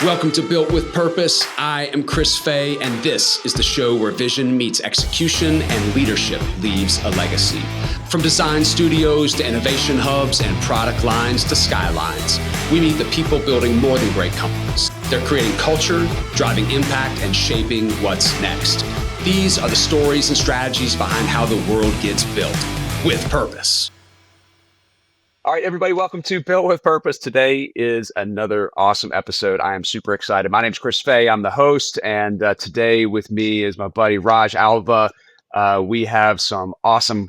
Welcome to Built with Purpose. I am Chris Fay, and this is the show where vision meets execution and leadership leaves a legacy. From design studios to innovation hubs and product lines to skylines, we meet the people building more than great companies. They're creating culture, driving impact, and shaping what's next. These are the stories and strategies behind how the world gets built with purpose. All right, everybody, welcome to Built with Purpose. Today is another awesome episode. I am super excited. My name's Chris Fay. I'm the host, and today with me is my buddy Raj Alva. We have some awesome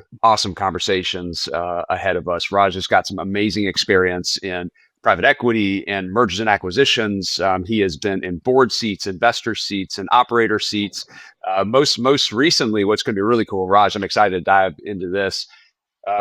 conversations ahead of us. Raj has got some amazing experience in private equity and mergers and acquisitions. He has been in board seats, investor seats, and operator seats. Most recently, what's going to be really cool, Raj, I'm excited to dive into this.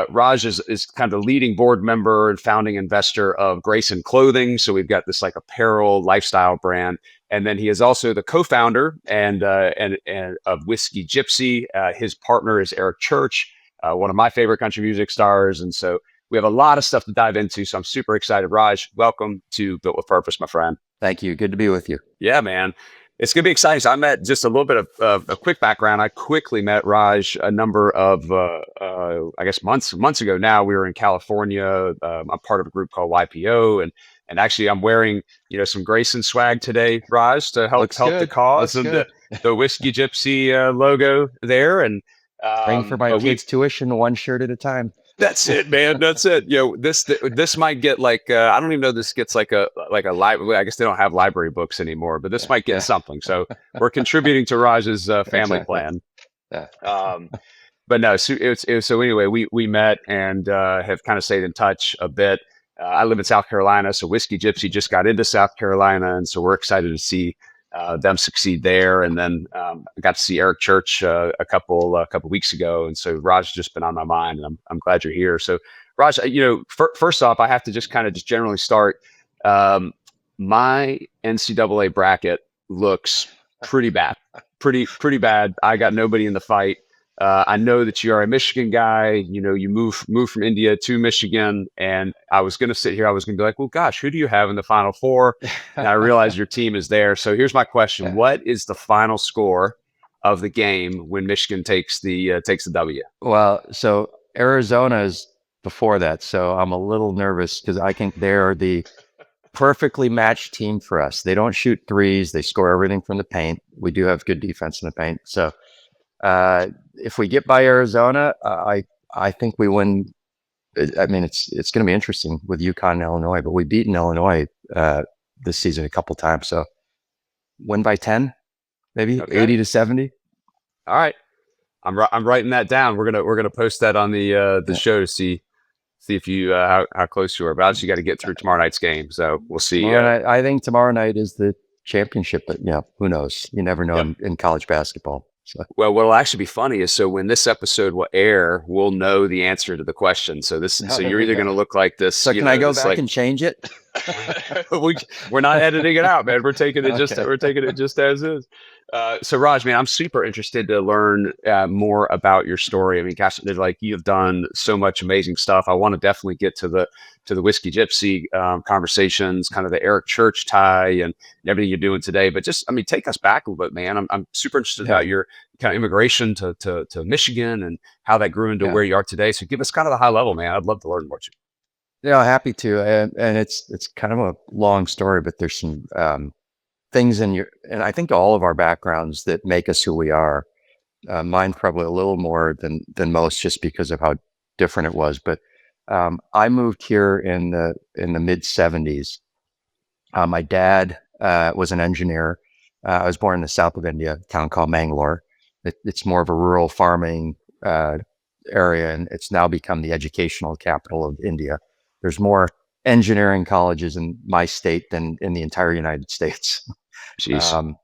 Raj is kind of the leading board member and founding investor of Grayson Clothing. So we've got this like apparel lifestyle brand. And then he is also the co-founder and of Whiskey Gypsy. His partner is Eric Church, one of my favorite country music stars. And so we have a lot of stuff to dive into. So I'm super excited. Raj, welcome to Built with Purpose, my friend. Thank you. Good to be with you. Yeah, man. It's going to be exciting. So I met just a little bit of a quick background. I quickly met Raj a number of, I guess months ago now. We were in California. I'm part of a group called YPO. And actually I'm wearing, some Grayson swag today, Raj, to help the cause. And the Whiskey Gypsy logo there. And praying for my kids' tuition one shirt at a time. That's it, man. That's it. This might get like I don't even know. This gets like a library. I guess they don't have library books anymore, but this might get something. So we're contributing to Raj's family plan. Yeah. But no. So anyway, we met and have kind of stayed in touch a bit. I live in South Carolina, so Whiskey Gypsy just got into South Carolina, and so we're excited to see them succeed there. And then I got to see Eric Church a couple weeks ago, and so Raj has just been on my mind, and I'm glad you're here. So Raj, first off, I have to just kind of just generally start. My NCAA bracket looks pretty bad, pretty bad. I got nobody in the fight. I know that you are a Michigan guy. You moved from India to Michigan, and I was going to sit here. I was going to be like, well, gosh, who do you have in the Final Four? And I realized your team is there. So here's my question: What is the final score of the game when Michigan takes the W? Well, so Arizona is before that, so I'm a little nervous because I think they're the perfectly matched team for us. They don't shoot threes. They score everything from the paint. We do have good defense in the paint, so. If we get by Arizona, I think we win. I mean, it's going to be interesting with UConn and Illinois, but we've beaten Illinois this season a couple times. So win by 10, maybe 80 to 70. All right, I'm writing that down. We're gonna post that on the show to see if you how close you are. But obviously, you got to get through tomorrow night's game, so we'll see. I think tomorrow night is the championship, but who knows? You never know in college basketball. So. Well, what'll actually be funny is when this episode will air, we'll know the answer to the question. So you're either going to look like this. So can I go back and change it? We're not editing it out, man. We're taking it just as is. So Raj, man, I'm super interested to learn more about your story. I mean, gosh, you've done so much amazing stuff. I want to definitely get to the Whiskey Gypsy conversations, kind of the Eric Church tie and everything you're doing today. But just, take us back a little bit, man. I'm super interested about your kind of immigration to Michigan and how that grew into where you are today. So give us kind of the high level, man. I'd love to learn more. Yeah, happy to. And it's kind of a long story, but there's some things and I think all of our backgrounds that make us who we are. Mine probably a little more than most, just because of how different it was. But I moved here in the mid 70s. My dad was an engineer. I was born in the south of India, a town called Mangalore. It's more of a rural farming area, and it's now become the educational capital of India. There's more engineering colleges in my state than in the entire United States. Jeez.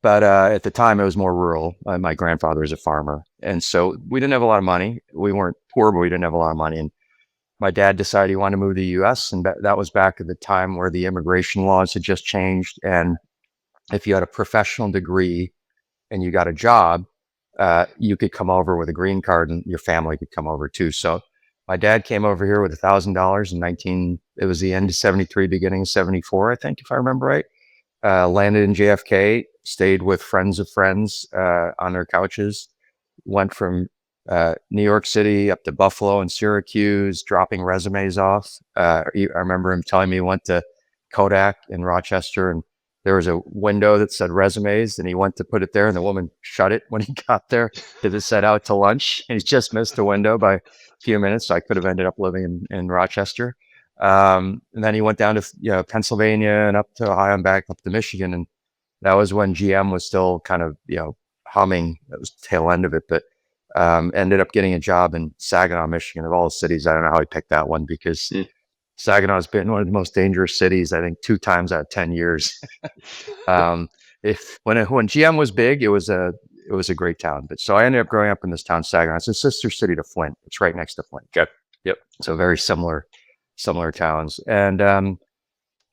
But at the time, it was more rural. My grandfather was a farmer. And so we didn't have a lot of money. We weren't poor, but we didn't have a lot of money. And my dad decided he wanted to move to the U.S. And that was back at the time where the immigration laws had just changed. And if you had a professional degree and you got a job, you could come over with a green card and your family could come over too. So my dad came over here with $1,000 it was the end of 73, beginning of 74, I think, if I remember right. landed in JFK, stayed with friends of friends on their couches, went from New York City up to Buffalo and Syracuse, dropping resumes off. I remember him telling me he went to Kodak in Rochester, and there was a window that said resumes, and he went to put it there, and the woman shut it when he got there because it said out to lunch, and he just missed the window by a few minutes. So I could have ended up living in Rochester. And then he went down to Pennsylvania and up to Ohio and back up to Michigan, and that was when GM was still kind of humming. That was the tail end of it, but ended up getting a job in Saginaw, Michigan. Of all the cities, I don't know how he picked that one because Saginaw has been one of the most dangerous cities, I think, 2 times out of 10 years. When GM was big, it was a great town. But so I ended up growing up in this town, Saginaw. It's a sister city to Flint. It's right next to Flint. Okay. Yep. So very similar towns. And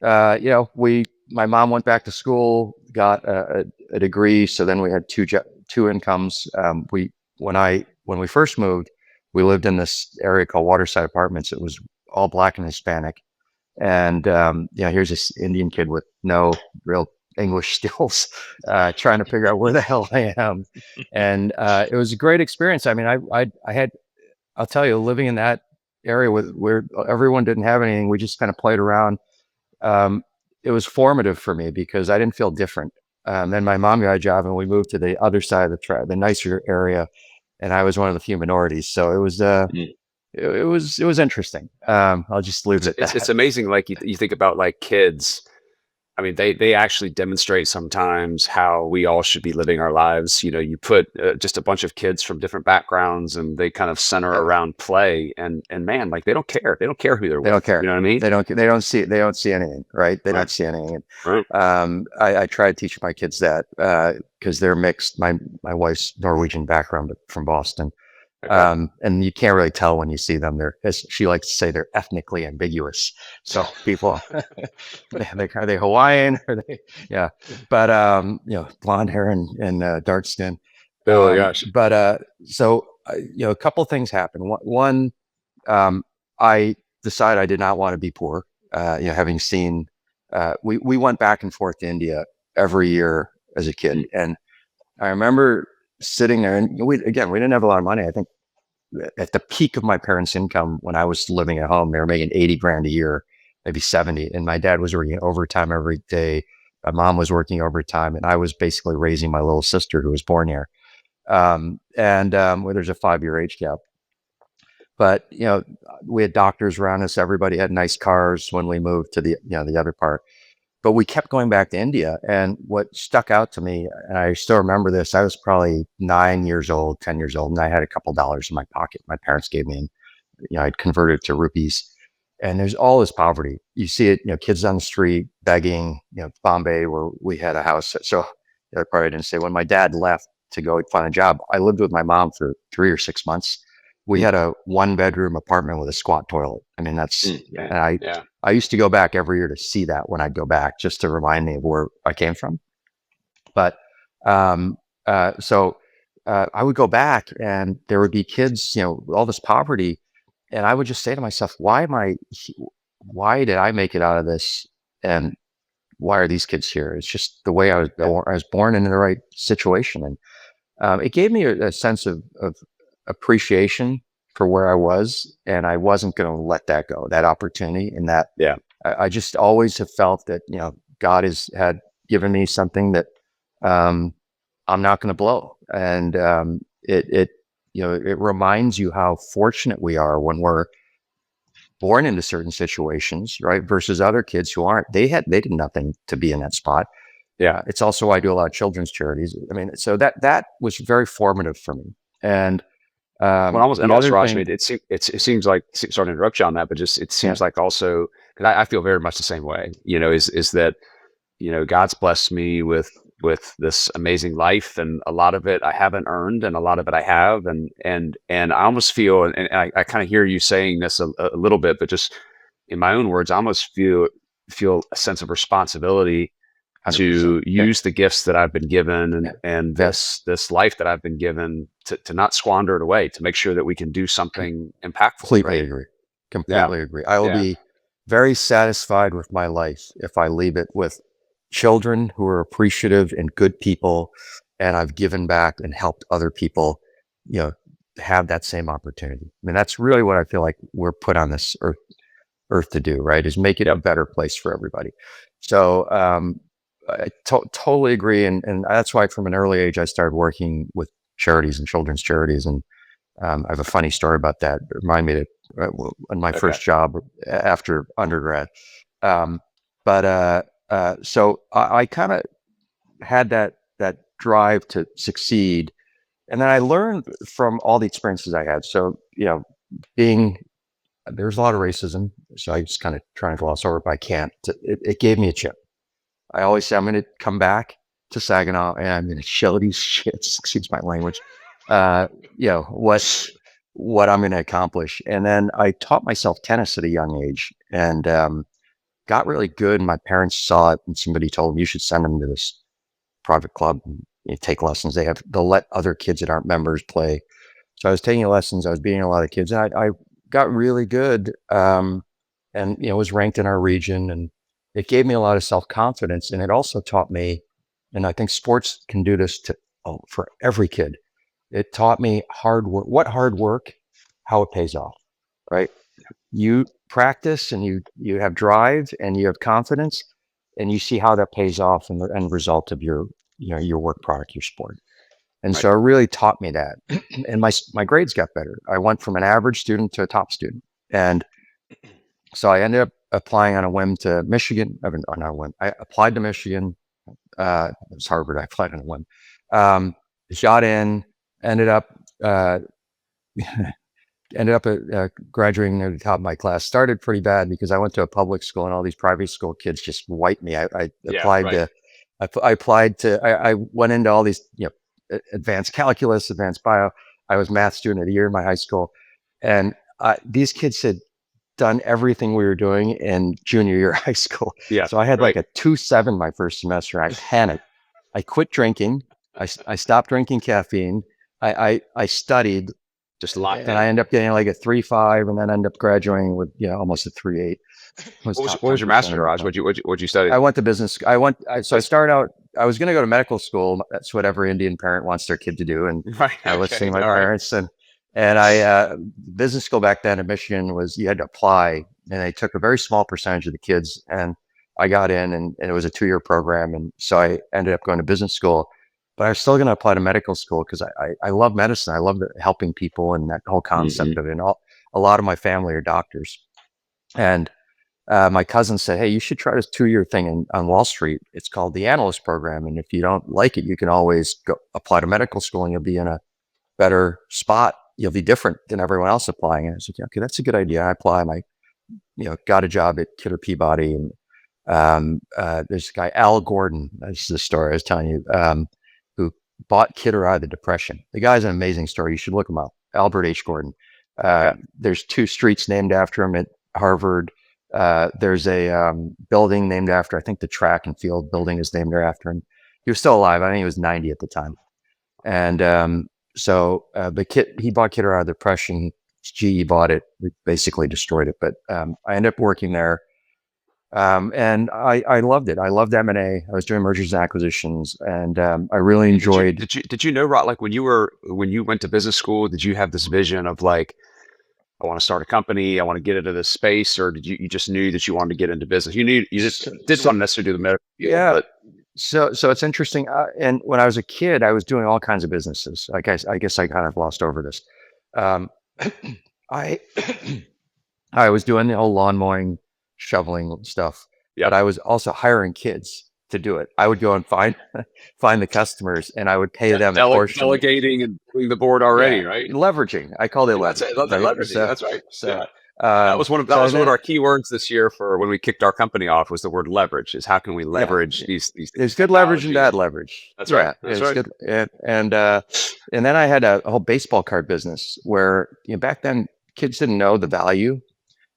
my mom went back to school, got a degree. So then we had two incomes. When we first moved, we lived in this area called Waterside Apartments. It was all Black and Hispanic. And, here's this Indian kid with no real English skills, trying to figure out where the hell I am. And it was a great experience. I mean, I'll tell you, living in that area where everyone didn't have anything, we just kind of played around. It was formative for me because I didn't feel different. Then my mom got a job and we moved to the other side of the nicer area. And I was one of the few minorities. So it was, it was interesting. I'll just leave it. It's amazing. Like you think about like kids. I mean, they actually demonstrate sometimes how we all should be living our lives. You put just a bunch of kids from different backgrounds, and they kind of center around play. And man, like they don't care. They don't care who they're with. They don't care. You know what I mean? They don't see anything, right? They don't see anything. Right. I try to teach my kids that because they're mixed. My wife's Norwegian background, but from Boston. Okay. And you can't really tell when you see them. As she likes to say, they're ethnically ambiguous. So people, are they Hawaiian? Yeah. But, blonde hair and dark skin. Oh gosh. But, so, a couple of things happened. One, I decided I did not want to be poor. Having seen, we went back and forth to India every year as a kid. And I remember sitting there, and we didn't have a lot of money. I think at the peak of my parents' income when I was living at home, they were making 80 grand a year, maybe 70. And my dad was working overtime every day. My mom was working overtime, and I was basically raising my little sister who was born here. Where there's a 5-year age gap. But, we had doctors around us. Everybody had nice cars when we moved to the other part. But we kept going back to India. And what stuck out to me, and I still remember this, I was probably 9 years old, 10 years old, and I had a couple dollars in my pocket. My parents gave me, and, I'd converted it to rupees. And there's all this poverty. You see it, kids on the street begging, Bombay, where we had a house. So the other part I didn't say, when my dad left to go find a job, I lived with my mom for 3 or 6 months. We had a 1-bedroom apartment with a squat toilet. I mean, I used to go back every year to see that when I'd go back, just to remind me of where I came from. But so I would go back, and there would be kids, all this poverty, and I would just say to myself, why did I make it out of this, and why are these kids here? It's just the way I was born into the right situation, and it gave me a sense of appreciation for where I was, and I wasn't going to let that go, that opportunity. And that, I just always have felt that, God had given me something that, I'm not going to blow. And, it reminds you how fortunate we are when we're born into certain situations, right? Versus other kids who aren't. They did nothing to be in that spot. Yeah. It's also why I do a lot of children's charities. I mean, so that was very formative for me. And, Raj, it seems like, sorry to interrupt you on that, but it seems like also, because I feel very much the same way, is that, God's blessed me with this amazing life, and a lot of it I haven't earned, and a lot of it I have. And I almost feel, and I kind of hear you saying this a little bit, but just in my own words, I almost feel a sense of responsibility 100%. To use the gifts that I've been given and this life that I've been given to not squander it away, to make sure that we can do something impactful. Completely agree. I will be very satisfied with my life if I leave it with children who are appreciative and good people, and I've given back and helped other people, have that same opportunity. I mean, that's really what I feel like we're put on this earth to do, right? Is make it a better place for everybody. So I totally agree, and that's why from an early age I started working with charities and children's charities, and I have a funny story about that. It reminded me that in my first job after undergrad. So I kind of had that drive to succeed, and then I learned from all the experiences I had. So there's a lot of racism, so I just kind of try and gloss over it, but I can't. It gave me a chip. I always say I'm going to come back to Saginaw and I'm going to show these shits, excuse my language, what I'm going to accomplish. And then I taught myself tennis at a young age and got really good. And my parents saw it, and somebody told them, you should send them to this private club and take lessons. They'll let other kids that aren't members play. So I was taking lessons. I was beating a lot of kids, and I got really good. And was ranked in our region, and it gave me a lot of self-confidence. And it also taught me, and I think sports can do this for every kid. It taught me hard work, how it pays off, right? You practice and you have drive and you have confidence, and you see how that pays off in the end result of your work product, your sport. And so it really taught me that. And my grades got better. I went from an average student to a top student. And so I ended up applying on a whim to Michigan. Not a whim. I applied to Michigan. It was Harvard. I applied on a whim. Shot in. Ended up graduating at the top of my class. Started pretty bad because I went to a public school, and all these private school kids just wiped me. I went into all these advanced calculus, advanced bio. I was math student of the year in my high school, and these kids had done everything we were doing in junior year high school. Yeah. So I had like a 2.7 my first semester. I panicked. I quit drinking. I stopped drinking caffeine. I studied, just locked in. And I ended up getting like a 3.5, and then ended up graduating with almost a 3.8. What was your master, Raj? What'd you study? I went to business. So I started out. I was going to go to medical school. That's what every Indian parent wants their kid to do, and I was seeing my parents and I business school back then in Michigan was you had to apply, and they took a very small percentage of the kids, and I got in, and it was a 2-year program, and so I ended up going to business school, but I was still going to apply to medical school because I love medicine. I love helping people and that whole concept of it. And a lot of my family are doctors, and my cousin said, hey, you should try this 2-year thing on Wall Street. It's called the analyst program, and if you don't like it, you can always go apply to medical school, and you'll be in a better spot. You'll be different than everyone else applying. And I said, okay, that's a good idea. I apply, and I got a job at Kidder Peabody, and there's a guy, Al Gordon, that's the story I was telling you, who bought Kidder out of the Depression. The guy's an amazing story. You should look him up. Albert H. Gordon. There's 2 streets named after him at Harvard. There's a building named after, I think the track and field building is named after him. He was still alive. I think he was 90 at the time. And he bought Kidder out of the Depression. GE bought it. It basically destroyed it. But I ended up working there. And I loved it. I loved M&A. I was doing mergers and acquisitions, and I really enjoyed. Did you know, Rod, like when you went to business school, did you have this vision of like, I want to start a company, I want to get into this space, or did you just knew that you wanted to get into business? You just didn't want to necessarily do the medical field. Yeah. So it's interesting. And when I was a kid, I was doing all kinds of businesses. I guess I kind of glossed over this. I was doing the whole lawn mowing, shoveling stuff, but I was also hiring kids to do it. I would go and find the customers, and I would pay them a portion. Delegating and doing the board already, right? Leveraging. I called it leveraging. Leveraging. That's right. So, that was one of our key words this year for when we kicked our company off, was the word leverage. Is how can we leverage these There's good leverage and bad leverage. That's right. That's right. Good. And then I had a whole baseball card business where back then kids didn't know the value,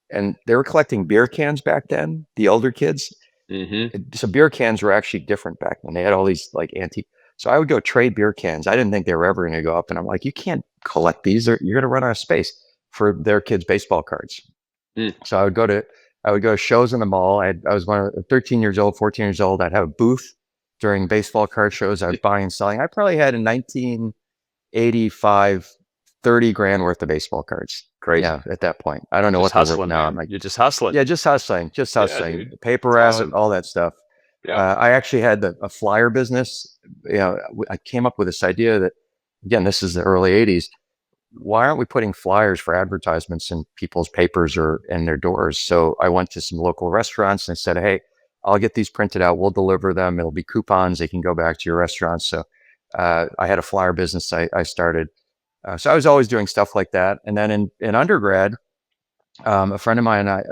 and they were collecting beer cans back then. The older kids. Mm-hmm. So beer cans were actually different back then. They had all these like antique. So I would go trade beer cans. I didn't think they were ever going to go up, and I'm like, you can't collect these. You're going to run out of space for their kids' baseball cards. So I would go to I would go to shows in the mall. I was 13 years old, 14 years old. I'd have a booth during baseball card shows. I was buying and selling. I probably had in 1985, 30 grand worth of baseball cards. Crazy. Yeah, at that point. I don't know Just what they're hustling worth now. now. I'm like, You're just hustling. yeah, just hustling, dude. paper That's route, awesome. all that stuff. Yeah. I actually had a flyer business. I came up with this idea that, again, this is the early 80s. Why aren't we putting flyers for advertisements in people's papers or in their doors? So I went to some local restaurants and I said, hey, I'll get these printed out. We'll deliver them. It'll be coupons. They can go back to your restaurant. So I had a flyer business I started. So I was always doing stuff like that. And then in undergrad, a friend of mine and I,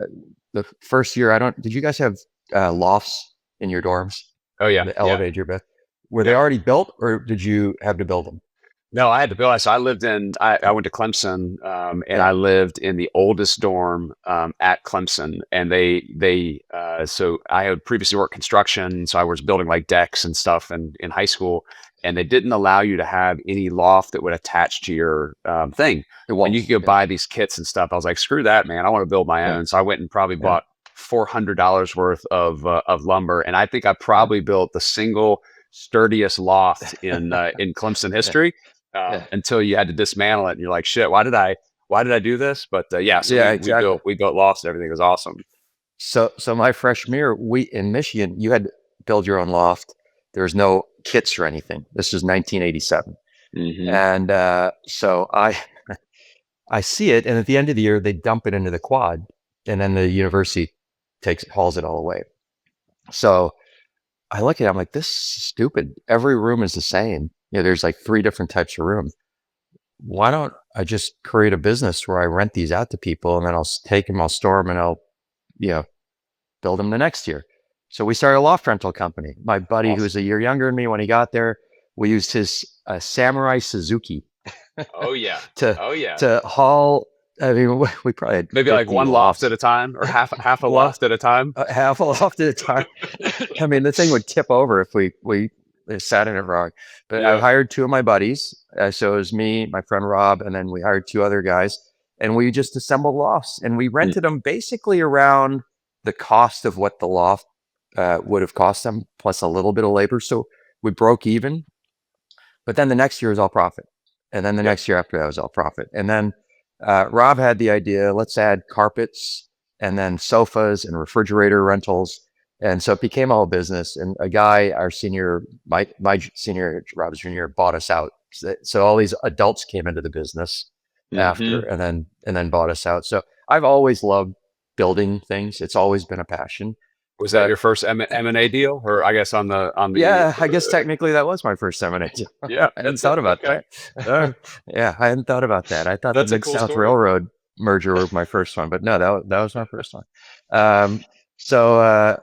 the first year, did you guys have lofts in your dorms? Oh yeah. The elevator your bed. Were they already built or did you have to build them? No, I had to build. So I went to Clemson, and I lived in the oldest dorm at Clemson. And so I had previously worked construction, so I was building like decks and stuff in high school. And they didn't allow you to have any loft that would attach to your thing. And you could go buy these kits and stuff. I was like, screw that, man! I want to build my own. So I went and probably bought $400 worth of lumber, and I think I probably built the single sturdiest loft in Clemson history. Until you had to dismantle it, and you're like, "Shit, why did I do this?" But exactly. We built lofts. Everything was awesome. So my freshman year, in Michigan, you had to build your own loft. There was no kits or anything. This was 1987, and so I see it, and at the end of the year, they dump it into the quad, and then the university hauls it all away. So I look at it, I'm like, this is stupid. Every room is the same. There's like 3 different types of rooms. Why don't I just create a business where I rent these out to people and then I'll take them, I'll store them, and I'll, build them the next year. So we started a loft rental company. My buddy, who was a year younger than me, when he got there, we used his Samurai Suzuki. Oh yeah. To haul. I mean, we probably had maybe like one loft at a time, or half a loft at a time. Half a loft at a time. I mean, the thing would tip over if we sat in it wrong. But I hired 2 of my buddies. So it was me, my friend Rob, and then we hired 2 other guys, and we just assembled lofts, and we rented them basically around the cost of what the loft would have cost them, plus a little bit of labor. So we broke even. But then the next year was all profit, and then the next year after that was all profit, and then Rob had the idea, let's add carpets and then sofas and refrigerator rentals. And so it became a whole business. And a guy, my senior, Rob's junior, bought us out. So all these adults came into the business after and then bought us out. So I've always loved building things. It's always been a passion. Was that your first M&A deal? Or I guess on the Yeah, I guess technically that was my first M&A deal. Yeah. I hadn't thought about that. Yeah, I hadn't thought about that. I thought the Mid-South Railroad merger was my first one, but no, that was my first one. So I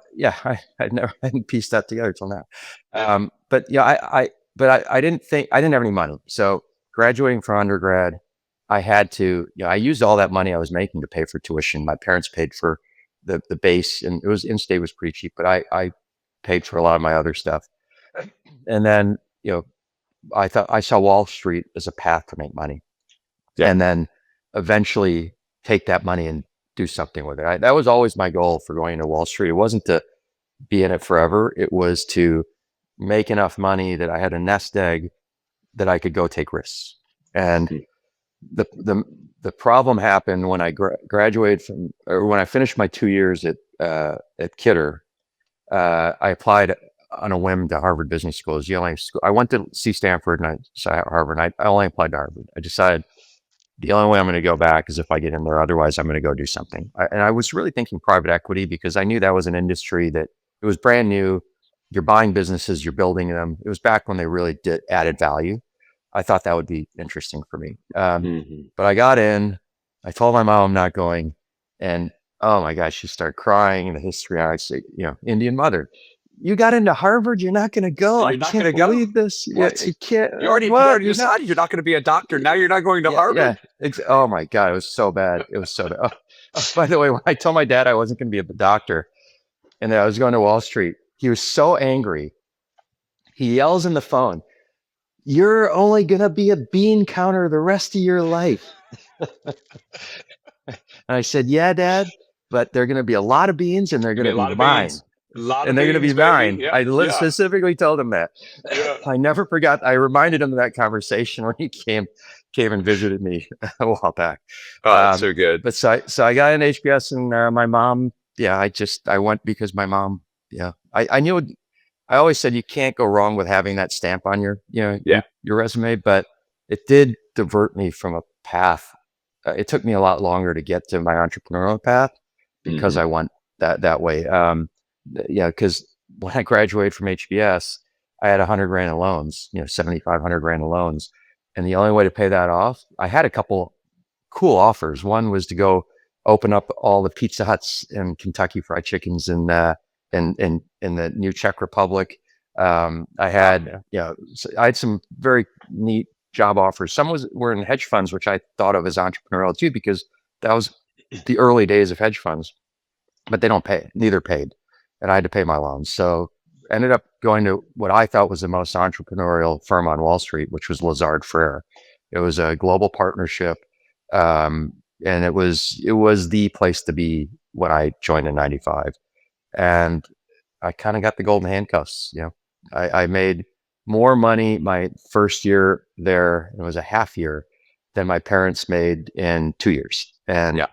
hadn't pieced that together till now. But I didn't have any money. So graduating from undergrad, I had to, I used all that money I was making to pay for tuition. My parents paid for the base, and it was in-state was pretty cheap, but I paid for a lot of my other stuff. And then, I thought I saw Wall Street as a path to make money, and then eventually take that money and do something with it. That was always my goal for going into Wall Street. It wasn't to be in it forever. It was to make enough money that I had a nest egg that I could go take risks. And the problem happened when I graduated when I finished my 2 years at Kidder. I applied on a whim to Harvard Business School. It was the only school. I went to see Stanford and I saw Harvard. And I only applied to Harvard. I decided the only way I'm going to go back is if I get in there. Otherwise, I'm going to go do something. And I was really thinking private equity because I knew that was an industry that it was brand new. You're buying businesses, you're building them. It was back when they really added value. I thought that would be interesting for me. But I got in. I told my mom I'm not going, and oh my gosh, she started crying. The history, I say, Indian mother. You got into Harvard. You're not going to go. I can't believe this. What? You can't. You already decided you're not going to be a doctor. Now you're not going to Harvard. Yeah. Oh my God, it was so bad. It was so bad. Oh, by the way, when I told my dad I wasn't going to be a doctor and that I was going to Wall Street, he was so angry. He yells in the phone, "You're only going to be a bean counter the rest of your life." And I said, "Yeah, Dad, but they're going to be a lot of beans and they're going to be mine. And they're going to be mine. Yeah. I specifically told him that. Yeah. I never forgot. I reminded him of that conversation when he came and visited me a while back. Oh, that's so good. But so I got an HBS, and my mom, I went because my mom, I knew. I always said you can't go wrong with having that stamp on your resume, but it did divert me from a path. It took me a lot longer to get to my entrepreneurial path because I went that way. Because when I graduated from HBS, I had $100,000 in loans, 7,500 in loans. And the only way to pay that off, I had a couple cool offers. One was to go open up all the Pizza Huts and Kentucky Fried Chickens in the new Czech Republic. I had some very neat job offers. Some were in hedge funds, which I thought of as entrepreneurial too, because that was the early days of hedge funds, but they don't pay, neither paid. And I had to pay my loans. So ended up going to what I thought was the most entrepreneurial firm on Wall Street, which was Lazard Frères. It was a global partnership. And it was the place to be when I joined in 95. And I kind of got the golden handcuffs. I made more money my first year there. It was a half year than my parents made in 2 years. And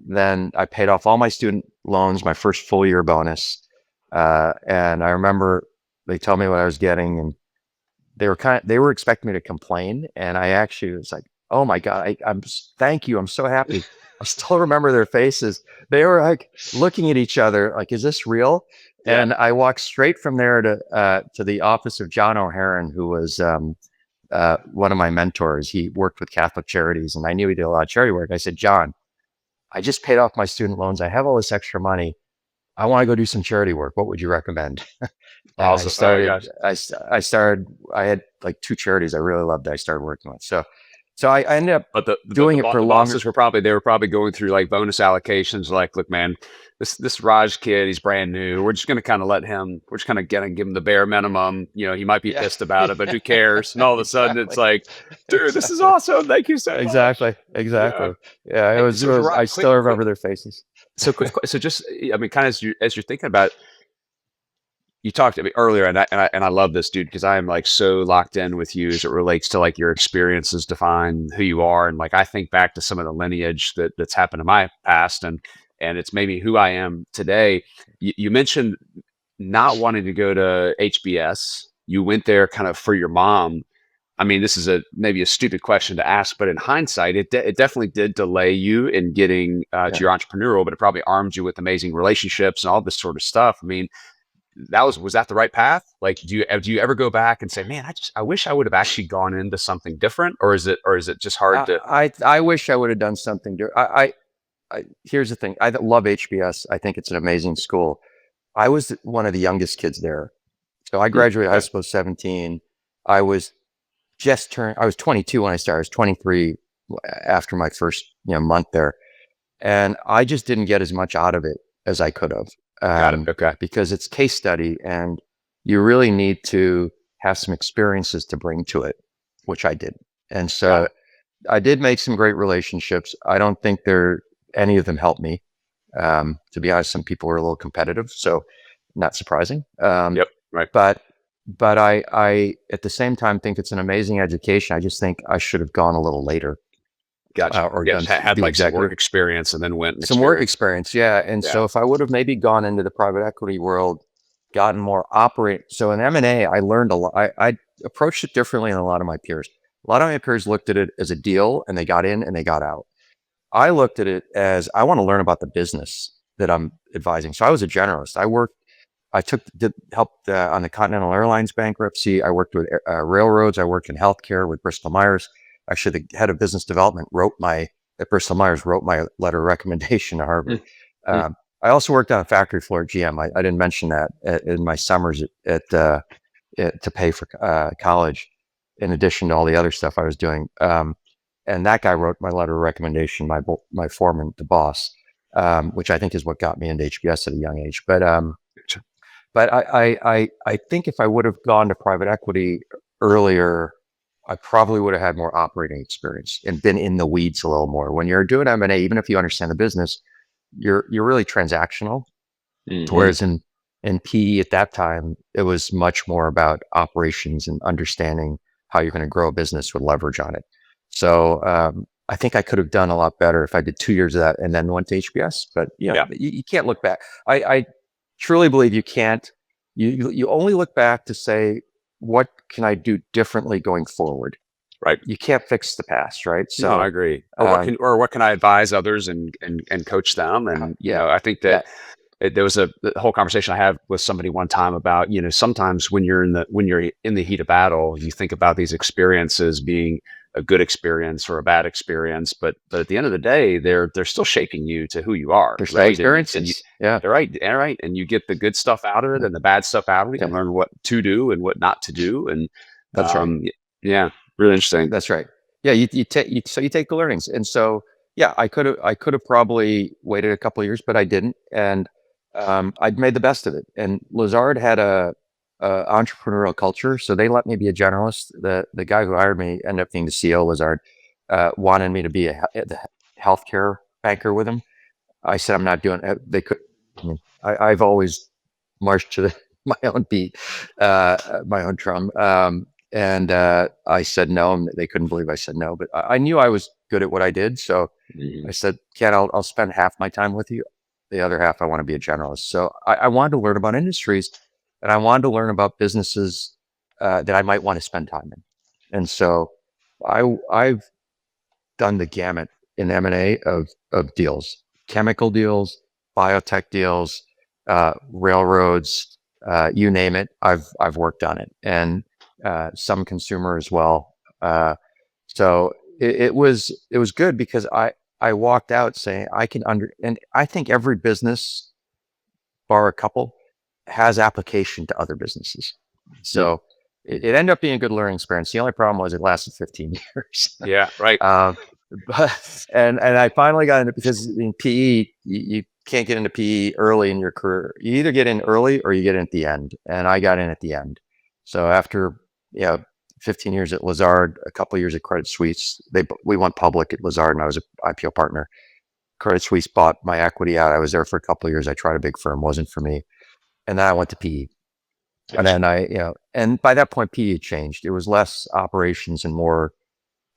then I paid off all my student loans, my first full year bonus. And I remember they told me what I was getting, and they were expecting me to complain. And I actually was like, oh my God, thank you. I'm so happy. I still remember their faces. They were like looking at each other like, is this real? Yeah. And I walked straight from there to the office of John O'Haran, who was one of my mentors. He worked with Catholic Charities, and I knew he did a lot of charity work. I said, John, I just paid off my student loans. I have all this extra money. I want to go do some charity work. What would you recommend? I had like 2 charities I really loved that I started working with. So I ended up doing it for longer. They were probably going through like bonus allocations. Like, look, man, this Raj kid, he's brand new. We're just going to kind of give him the bare minimum. He might be pissed about it, but who cares? And all of a sudden it's like, dude, this is awesome. Thank you so much. Exactly. Yeah, it was I still remember their faces. So just, kind of as you're thinking about, you talked to me earlier, and I love this, dude, because I am like so locked in with you as it relates to like your experiences define who you are, and like I think back to some of the lineage that's happened in my past, and it's maybe who I am today. You mentioned not wanting to go to HBS. You went there kind of for your mom. This is maybe a stupid question to ask, but in hindsight, it definitely did delay you in getting to your entrepreneurial, but it probably armed you with amazing relationships and all this sort of stuff. Was that the right path? Like, do you ever go back and say, man, I wish I would have actually gone into something different, or is it just hard to? I wish I would have done something different. Here's the thing. I love HBS. I think it's an amazing school. I was one of the youngest kids there. So I graduated high school at 17. I was 22 when I started. I was 23 after my first month there. And I just didn't get as much out of it as I could have. Got it. Okay. Because it's case study, and you really need to have some experiences to bring to it, which I did. And so I did make some great relationships. I don't think any of them helped me. To be honest, some people were a little competitive, so not surprising. Yep. Right. But I at the same time think it's an amazing education. I just think I should have gone a little later. Gotcha. Or had like some work experience and then went some work experience. Yeah. And so if I would have maybe gone into the private equity world, gotten more so in M&A, I learned a lot. I approached it differently than a lot of my peers. A lot of my peers looked at it as a deal, and they got in and they got out. I looked at it as I want to learn about the business that I'm advising. So I was a generalist. Helped on the Continental Airlines bankruptcy. I worked with railroads. I worked in healthcare with Bristol Myers. Actually, the head of business development at Bristol Myers wrote my letter of recommendation to Harvard. I also worked on a factory floor at GM. I didn't mention that in my summers to pay for college, in addition to all the other stuff I was doing. And that guy wrote my letter of recommendation, my foreman, the boss, which I think is what got me into HBS at a young age. But I think if I would have gone to private equity earlier, I probably would have had more operating experience and been in the weeds a little more. When you're doing M&A, even if you understand the business, you're really transactional. Mhm. Whereas in PE at that time, it was much more about operations and understanding how you're going to grow a business with leverage on it. So I think I could have done a lot better if I did 2 years of that and then went to HBS. But Yeah. you can't look back. I truly believe you can't. You only look back to say, what can I do differently going forward? Right. You can't fix the past, right? No, I So agree. Or what can I advise others and coach them? And yeah, I think yeah, that there was the whole conversation I had with somebody one time about, sometimes when you're in the heat of battle, you think about these experiences being a good experience or a bad experience, but at the end of the day, they're still shaping you to who you are, there's still right? And you, experiences. Yeah, they're right, all right, and you get the good stuff out of it and the bad stuff out of it. You yeah, learn what to do and what not to do, and that's right. yeah, really interesting. That's right. Yeah, you take you take the learnings, and so yeah, I could have probably waited a couple of years, but I didn't, and I'd made the best of it. And Lazard had a entrepreneurial culture, so they let me be a generalist. The guy who hired me ended up being the CEO of Lazard. Wanted me to be the healthcare banker with him. I said I'm not doing it. They could. I mean, I've always marched to my own beat, my own drum. And I said no, and they couldn't believe I said no. But I knew I was good at what I did, so Mhm. I said, "Ken, I'll spend half my time with you. The other half, I want to be a generalist." So I wanted to learn about industries, and I wanted to learn about businesses that I might want to spend time in. And so I've done the gamut in M&A of deals, chemical deals, biotech deals, railroads, you name it. I've worked on it, and some consumer as well. So it was good because I walked out saying and I think every business, bar a couple, has application to other businesses. Mm. So it ended up being a good learning experience. The only problem was it lasted 15 years. Yeah, right. Um, but and I finally got into, because in PE you can't get into PE early in your career. You either get in early or you get in at the end. And I got in at the end. So after 15 years at Lazard, a couple of years at Credit Suisse, we went public at Lazard, and I was an IPO partner. Credit Suisse bought my equity out. I was there for a couple of years. I tried a big firm, wasn't for me, and then I went to PE. And Gotcha. then and by that point, PE had changed. It was less operations and more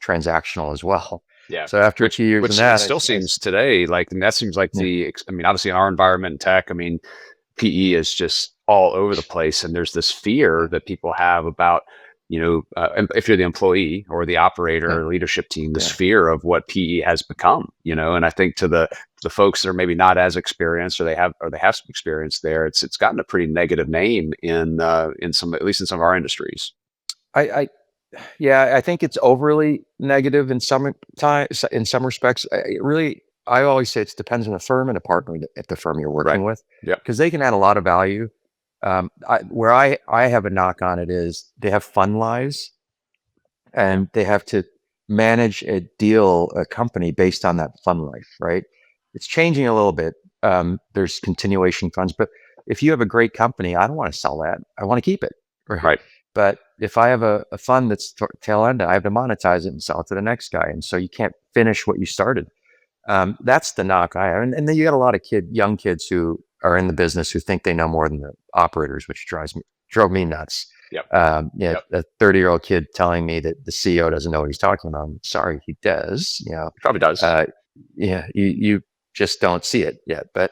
transactional as well. Yeah. So after a few years in Which it that, still seems today like, and that seems like yeah, I mean, obviously in our environment in tech, I mean, PE is just all over the place, and there's this fear yeah, that people have about, and if you're the employee or the operator yeah, or leadership team, this yeah. fear of what PE has become, and I think to the folks that are maybe not as experienced, or they have some experience there, it's gotten a pretty negative name in some, at least in some of our industries. I yeah, I think it's overly negative in in some respects. I always say it depends on the firm and the partner at the firm you're Right. working with, Yeah. because they can add a lot of value. Where I have a knock on it is they have fund lives, Yeah. and they have to manage a company based on that fund life, right? It's changing a little bit. There's continuation funds, but if you have a great company, I don't want to sell that. I want to keep it, right? Right. But if I have a fund that's tail end, I have to monetize it and sell it to the next guy, and so you can't finish what you started. That's the knock I have, and then you got a lot of young kids who are in the business who think they know more than the operators, which drove me nuts. Yep. Yeah, Yep. a 30-year-old kid telling me that the CEO doesn't know what he's talking about. I'm sorry, he does. Probably does. Yeah, you just don't see it yet. I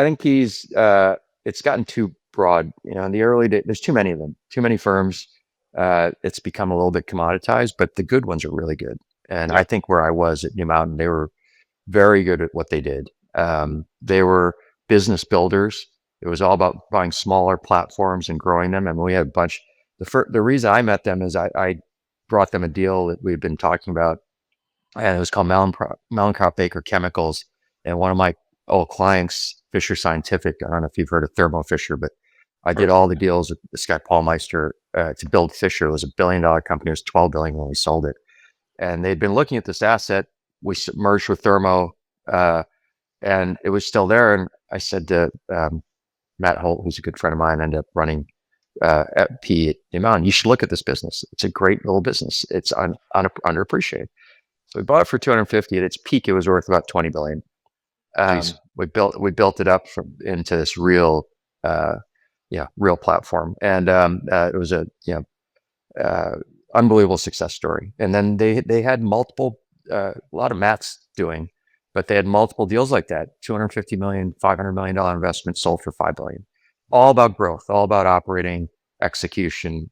think it's gotten too broad. In the early days, there's too many of them, too many firms. It's become a little bit commoditized, but the good ones are really good. And I Yep. think where I was at New Mountain, they were very good at what they did. They were business builders. It was all about buying smaller platforms and growing them. And we had a bunch. The reason I met them is I brought them a deal that we've been talking about, and it was called Mallinckrodt Baker Chemicals. And one of my old clients, Fisher Scientific, I don't know if you've heard of Thermo Fisher, but I did all the deals with this guy Paul Meister to build Fisher. It was $1 billion company. It was $12 billion when we sold it. And they'd been looking at this asset. We merged with Thermo, and it was still there. And I said to Matt Holt, who's a good friend of mine, ended up running at P at New Mountain, you should look at this business. It's a great little business. It's underappreciated. So we bought it for 250. At its peak, it was worth about 20 billion. Please. We built it up into this real real platform, and it was a unbelievable success story. And then they had multiple, a lot of maths doing, but they had multiple deals like that, 250 million, $500 million investment sold for 5 billion. All about growth, all about operating execution,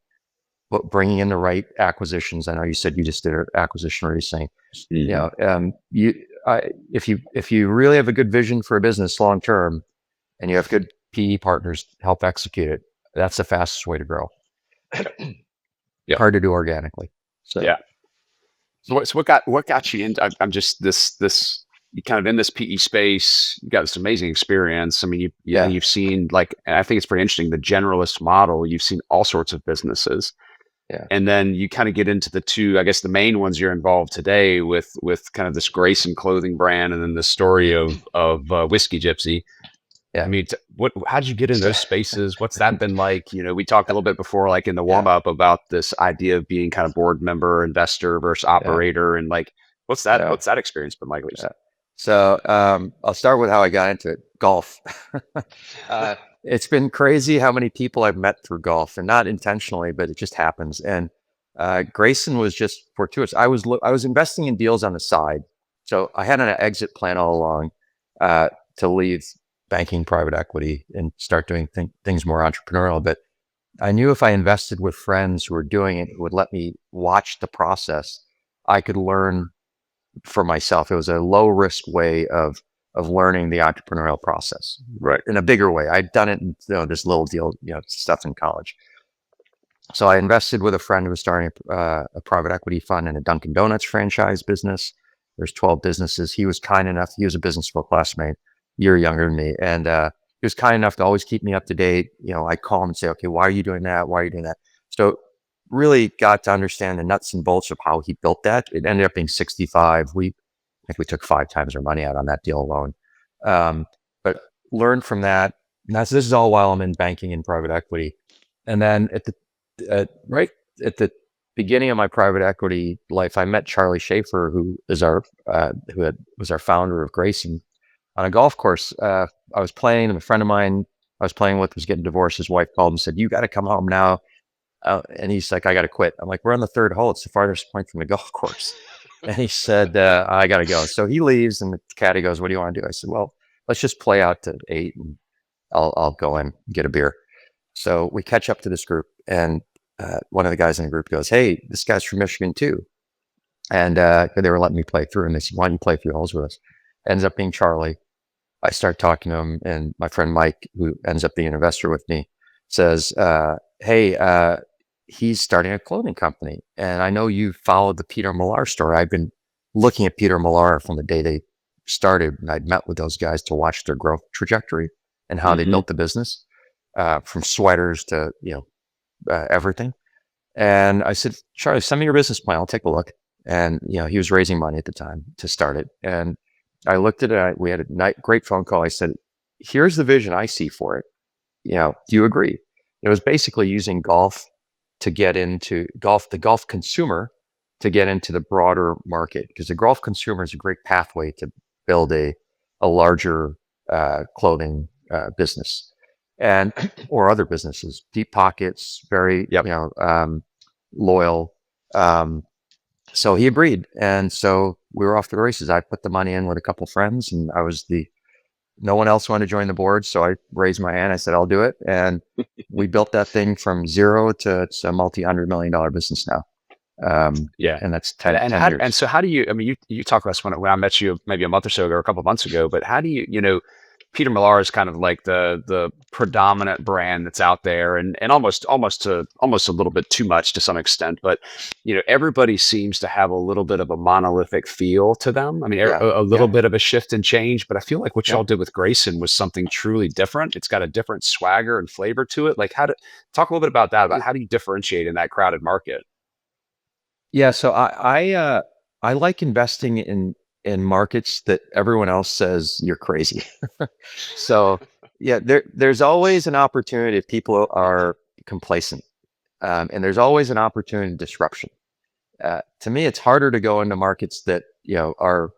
but bringing in the right acquisitions. I know you said you just did an acquisition recently. If you really have a good vision for a business long term, and you have good PE partners to help execute it, that's the fastest way to grow. Yep. Hard to do organically. So yeah. So what got you into? I'm just this you kind of in this PE space. You got this amazing experience. I mean, you've seen, like, and I think it's pretty interesting, the generalist model. You've seen all sorts of businesses. Yeah. And then you kind of get into the two, I guess the main ones you're involved today with kind of this Grayson clothing brand, and then the story of Whiskey Gypsy. Yeah. I mean, how did you get in those spaces? What's that been like? We talked a little bit before, like in the warm up, about this idea of being kind of board member, investor versus operator, and like, what's that experience been like? So I'll start with how I got into it. Golf. It's been crazy how many people I've met through golf, and not intentionally, but it just happens. And Grayson was just fortuitous. I was investing in deals on the side, so I had an exit plan all along to leave banking, private equity, and start doing things more entrepreneurial. But I knew if I invested with friends who were doing it, who would let me watch the process, I could learn for myself. It was a low risk way of learning the entrepreneurial process, right, in a bigger way. I'd done it in this little deal, stuff in college. So I invested with a friend who was starting a private equity fund in a Dunkin' Donuts franchise business. There's 12 businesses. He was kind enough. He was a business school classmate, year younger than me, and he was kind enough to always keep me up to date. I call him and say, okay, why are you doing that? Why are you doing that? So really got to understand the nuts and bolts of how he built that. It ended up being 65. I think we took 5 times our money out on that deal alone. But learned from that. And this is all while I'm in banking and private equity. And then right at the beginning of my private equity life, I met Charlie Schaefer, who was our founder of Grayson, on a golf course. I was playing, and a friend of mine I was playing with was getting divorced. His wife called and said, "You got to come home now." And he's like, "I got to quit." I'm like, "We're on the 3rd hole. It's the farthest point from the golf course." And he said, "I got to go." So he leaves, and the caddy goes, "What do you want to do?" I said, "Well, let's just play out to 8, and I'll go in and get a beer." So we catch up to this group, and one of the guys in the group goes, "Hey, this guy's from Michigan too." And they were letting me play through, and they said, "Why don't you play a few holes with us?" Ends up being Charlie. I start talking to him, and my friend Mike, who ends up being an investor with me, says, "Hey, he's starting a clothing company. And I know you followed the Peter Millar story. I've been looking at Peter Millar from the day they started, and I'd met with those guys to watch their growth trajectory and how they built the business, from sweaters to, everything." And I said, "Charlie, send me your business plan. I'll take a look." And, he was raising money at the time to start it. And I looked at it. We had a great phone call. I said, "Here's the vision I see for it. Do you agree?" It was basically using golf to get into the golf consumer to get into the broader market, because the golf consumer is a great pathway to build a larger clothing business, and or other businesses, deep pockets, very loyal. So he agreed, and so we were off to the races. I put the money in with a couple friends, and no one else wanted to join the board, so I raised my hand. I said, "I'll do it," and we built that thing from zero to it's a multi-$100 million business now. And that's 10 years. And so how do you? I mean, you talked about this when I met you maybe a month or so ago, or a couple of months ago. But how do you? Peter Millar is kind of like the predominant brand that's out there, and almost a little bit too much to some extent. But everybody seems to have a little bit of a monolithic feel to them. I mean, a little bit of a shift and change. But I feel like what y'all did with Grayson was something truly different. It's got a different swagger and flavor to it. Like, talk a little bit about that? About how do you differentiate in that crowded market? Yeah, so I like investing in markets that everyone else says you're crazy. So there's always an opportunity if people are complacent, and there's always an opportunity to disruption. To me, it's harder to go into markets that are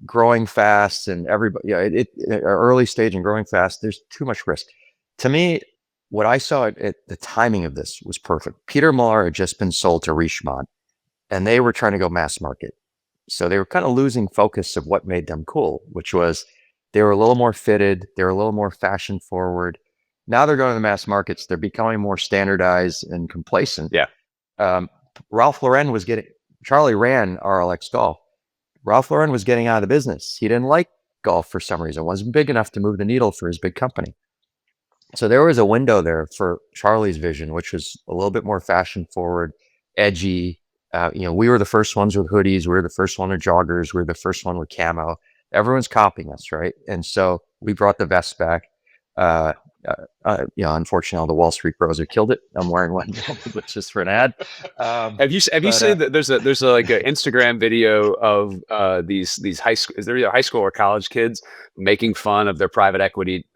growing fast and everybody, early stage and growing fast, there's too much risk. To me, what I saw at the timing of this was perfect. Peter Millar had just been sold to Richemont, and they were trying to go mass market. So they were kind of losing focus of what made them cool, which was they were a little more fitted, they were a little more fashion forward. Now they're going to the mass markets. They're becoming more standardized and complacent. Yeah. Ralph Lauren was Charlie ran RLX Golf. Ralph Lauren was getting out of the business. He didn't like golf for some reason. It wasn't big enough to move the needle for his big company. So there was a window there for Charlie's vision, which was a little bit more fashion forward, edgy. We were the first ones with hoodies. We were the first one with joggers. We were the first one with camo. Everyone's copying us, right? And so we brought the vest back. Unfortunately, all the Wall Street bros have killed it. I'm wearing one, but just for an ad. Have you seen that? There's a like an Instagram video of these high school, is there either high school or college kids making fun of their private equity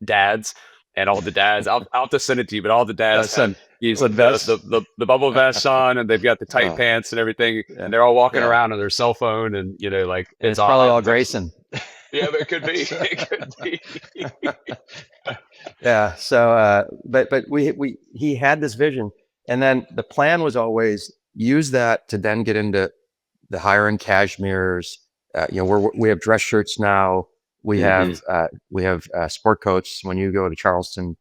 dads, and all the dads. I'll have to send it to you, but all the dads have the bubble vests on, and they've got the tight pants and everything, and they're all walking around on their cell phone, and like it's probably all Grayson. Yeah, it could be. It could be. Yeah. So, but he had this vision, and then the plan was always use that to then get into the higher end cashmeres. We have dress shirts now. We have sport coats. When you go to Charleston,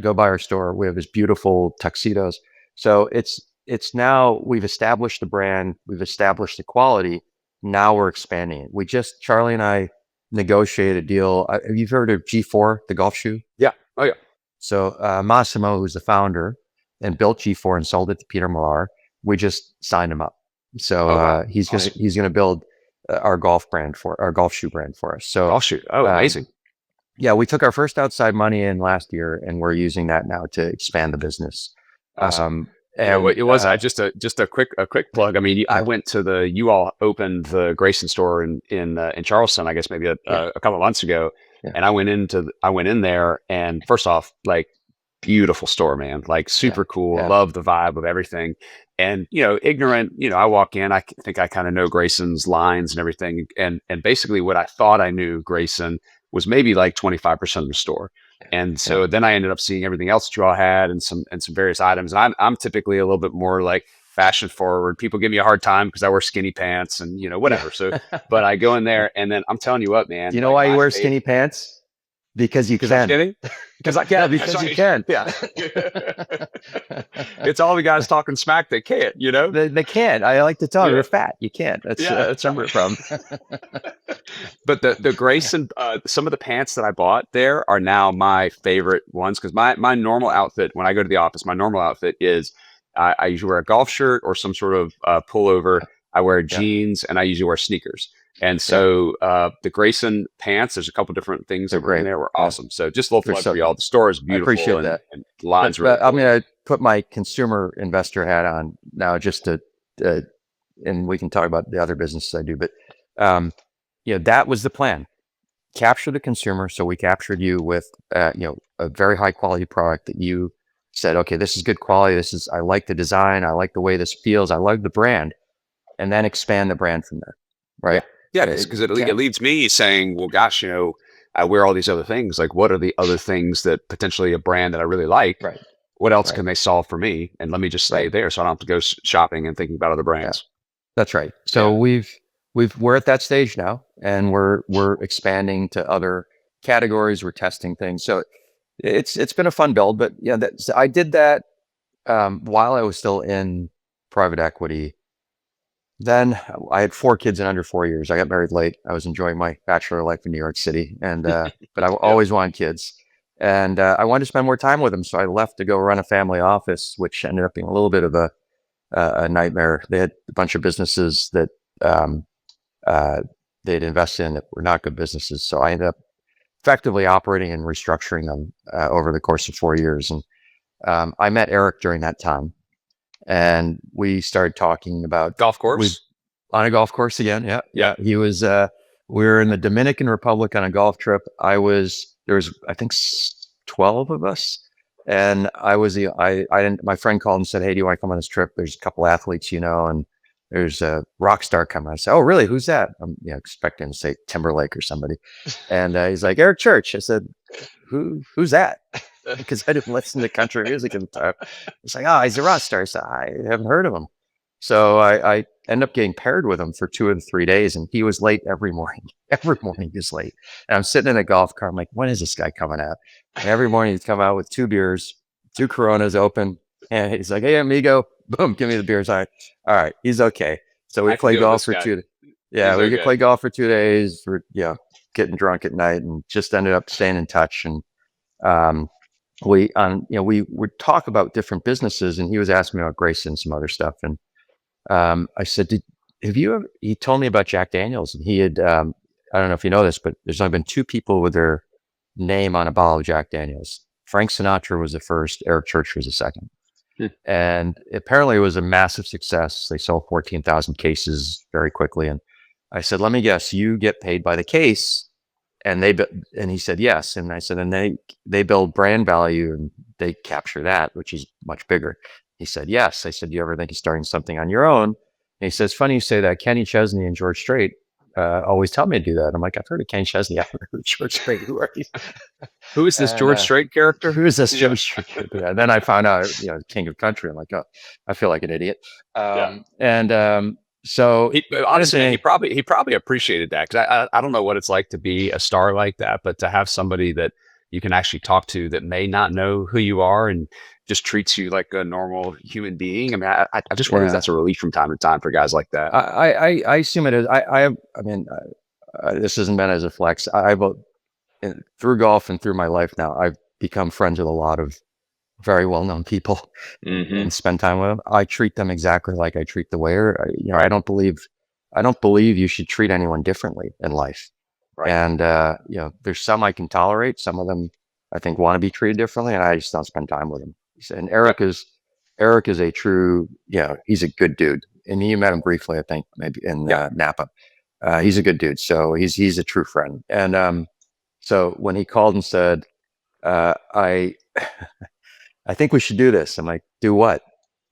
go by our store. We have these beautiful tuxedos. So it's now we've established the brand. We've established the quality. Now we're expanding it. Charlie and I negotiated a deal. Have you heard of G4, the golf shoe? Yeah. Oh yeah. So Massimo, who's the founder and built G4 and sold it to Peter Millar, we just signed him up. So he's going to build our golf shoe brand for us. So golf shoe. Oh, amazing. Yeah, we took our first outside money in last year, and we're using that now to expand the business. Awesome. And it was just a quick plug. I mean, you all opened the Grayson store in Charleston, I guess maybe a couple of months ago, and I went in there, and first off, like, beautiful store, man, like super cool. Yeah. Love the vibe of everything, and ignorant. I walk in, I think I kind of know Grayson's lines and everything, and basically what I thought I knew Grayson was maybe like 25% of the store. And so then I ended up seeing everything else that you all had and some various items. And I'm typically a little bit more like fashion forward. People give me a hard time because I wear skinny pants and whatever. So, but I go in there, and then I'm telling you what, man. You know why you wear skinny pants? Because you can. Because I can. Because you can. Yeah. It's all the guys talking smack that can't. They can't. I like to tell them you're fat. You can't. That's where we're from. But the Grayson, some of the pants that I bought there are now my favorite ones, because my normal outfit when I go to the office, my normal outfit is I usually wear a golf shirt or some sort of pullover. I wear jeans, and I usually wear sneakers. And so the Grayson pants, there's a couple different things that were in there, were awesome. So just a little plug for y'all. The store is beautiful. I appreciate that. And lines really cool. I'm going to put my consumer investor hat on now, just to, and we can talk about the other businesses I do. But that was the plan. Capture the consumer. So we captured you with a very high quality product that you said, okay, this is good quality. I like the design. I like the way this feels. I like the brand. And then expand the brand from there. Right. Yeah, because it leads me saying, well, gosh, I wear all these other things. Like, what are the other things that potentially a brand that I really like? Right. What else can they solve for me? And let me just stay there, so I don't have to go shopping and thinking about other brands. Yeah. That's right. So we're at that stage now, and we're expanding to other categories. We're testing things. So it's been a fun build. But I did that while I was still in private equity. Then I had 4 kids in under 4 years. I got married late. I was enjoying my bachelor life in New York City, and but I always wanted kids, and I wanted to spend more time with them. So I left to go run a family office, which ended up being a little bit of a nightmare. They had a bunch of businesses that they'd invested in that were not good businesses. So I ended up effectively operating and restructuring them over the course of 4 years. And I met Eric during that time. And we started talking about golf course on a golf course again. Yeah. He was, we were in the Dominican Republic on a golf trip. There was, I think 12 of us. And I was my friend called and said, hey, do you want to come on this trip? There's a couple athletes, and there's a rock star coming. I said, oh, really? Who's that? I'm expecting to say Timberlake or somebody. And he's like, Eric Church. I said, who's that? Because I didn't listen to country music at the time. It's like, oh, he's a rock star. I said, I haven't heard of him. So I end up getting paired with him for 2 or 3 days, and he was late every morning. Every morning he was late. And I'm sitting in a golf cart. I'm like, when is this guy coming out? And every morning he'd come out with 2 beers, 2 Coronas open. And he's like, hey, amigo, boom, give me the beers. All right, he's okay. So we play golf for 2 days. Yeah, we could play golf for 2 days. For getting drunk at night, and just ended up staying in touch. And we would talk about different businesses, and he was asking me about Grayson and some other stuff. And I said, he told me about Jack Daniels, and he had, I don't know if you know this, but there's only been 2 people with their name on a bottle of Jack Daniels. Frank Sinatra was the first, Eric Church was the second. And apparently it was a massive success. They sold 14,000 cases very quickly. And I said, let me guess, you get paid by the case. And he said, yes. And I said, and they build brand value and they capture that, which is much bigger. He said, yes. I said, do you ever think of starting something on your own? And he says, funny you say that. Kenny Chesney and George Strait always tell me to do that. I'm like, I've heard of Kenny Chesney. I've heard of George Strait. Who are these? Who is this George Strait character? Who is this George Strait character? Yeah. And then I found out, King of Country. I'm like, oh, I feel like an idiot. So honestly, he probably appreciated that, because I don't know what it's like to be a star like that, but to have somebody that you can actually talk to that may not know who you are and just treats you like a normal human being. I mean, I just wonder if that's a relief from time to time for guys like that. I assume it is. I mean, this isn't meant as a flex. Through golf and through my life now, I've become friends with a lot of very well-known people and spend time with them. I treat them exactly like I treat the waiter. I don't believe you should treat anyone differently in life. Right. And there's some I can tolerate. Some of them I think want to be treated differently, and I just don't spend time with them. And Eric is a true, he's a good dude. And you met him briefly, I think, maybe in Napa. He's a good dude. So he's a true friend. And so when he called and said, I think we should do this. I'm like, do what?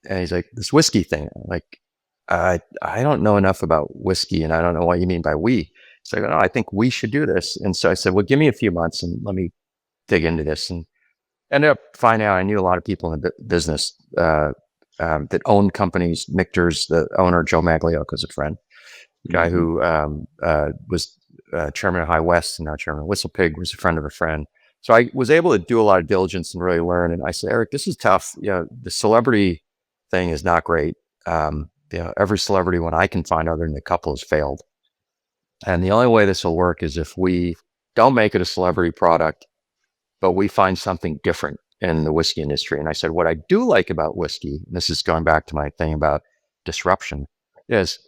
And he's like, this whiskey thing. I'm like, I don't know enough about whiskey, and I don't know what you mean by we. So I go, no, I think we should do this. And so I said, well, give me a few months and let me dig into this. And ended up finding out I knew a lot of people in the business that owned companies. Michter's, the owner, Joe Magliocco, is a friend. Guy who was chairman of High West and now chairman of Whistle Pig, was a friend of a friend. So I was able to do a lot of diligence and really learn. And I said, Eric, this is tough. The celebrity thing is not great. Every celebrity one I can find other than a couple has failed. And the only way this will work is if we don't make it a celebrity product, but we find something different in the whiskey industry. And I said, what I do like about whiskey, and this is going back to my thing about disruption, is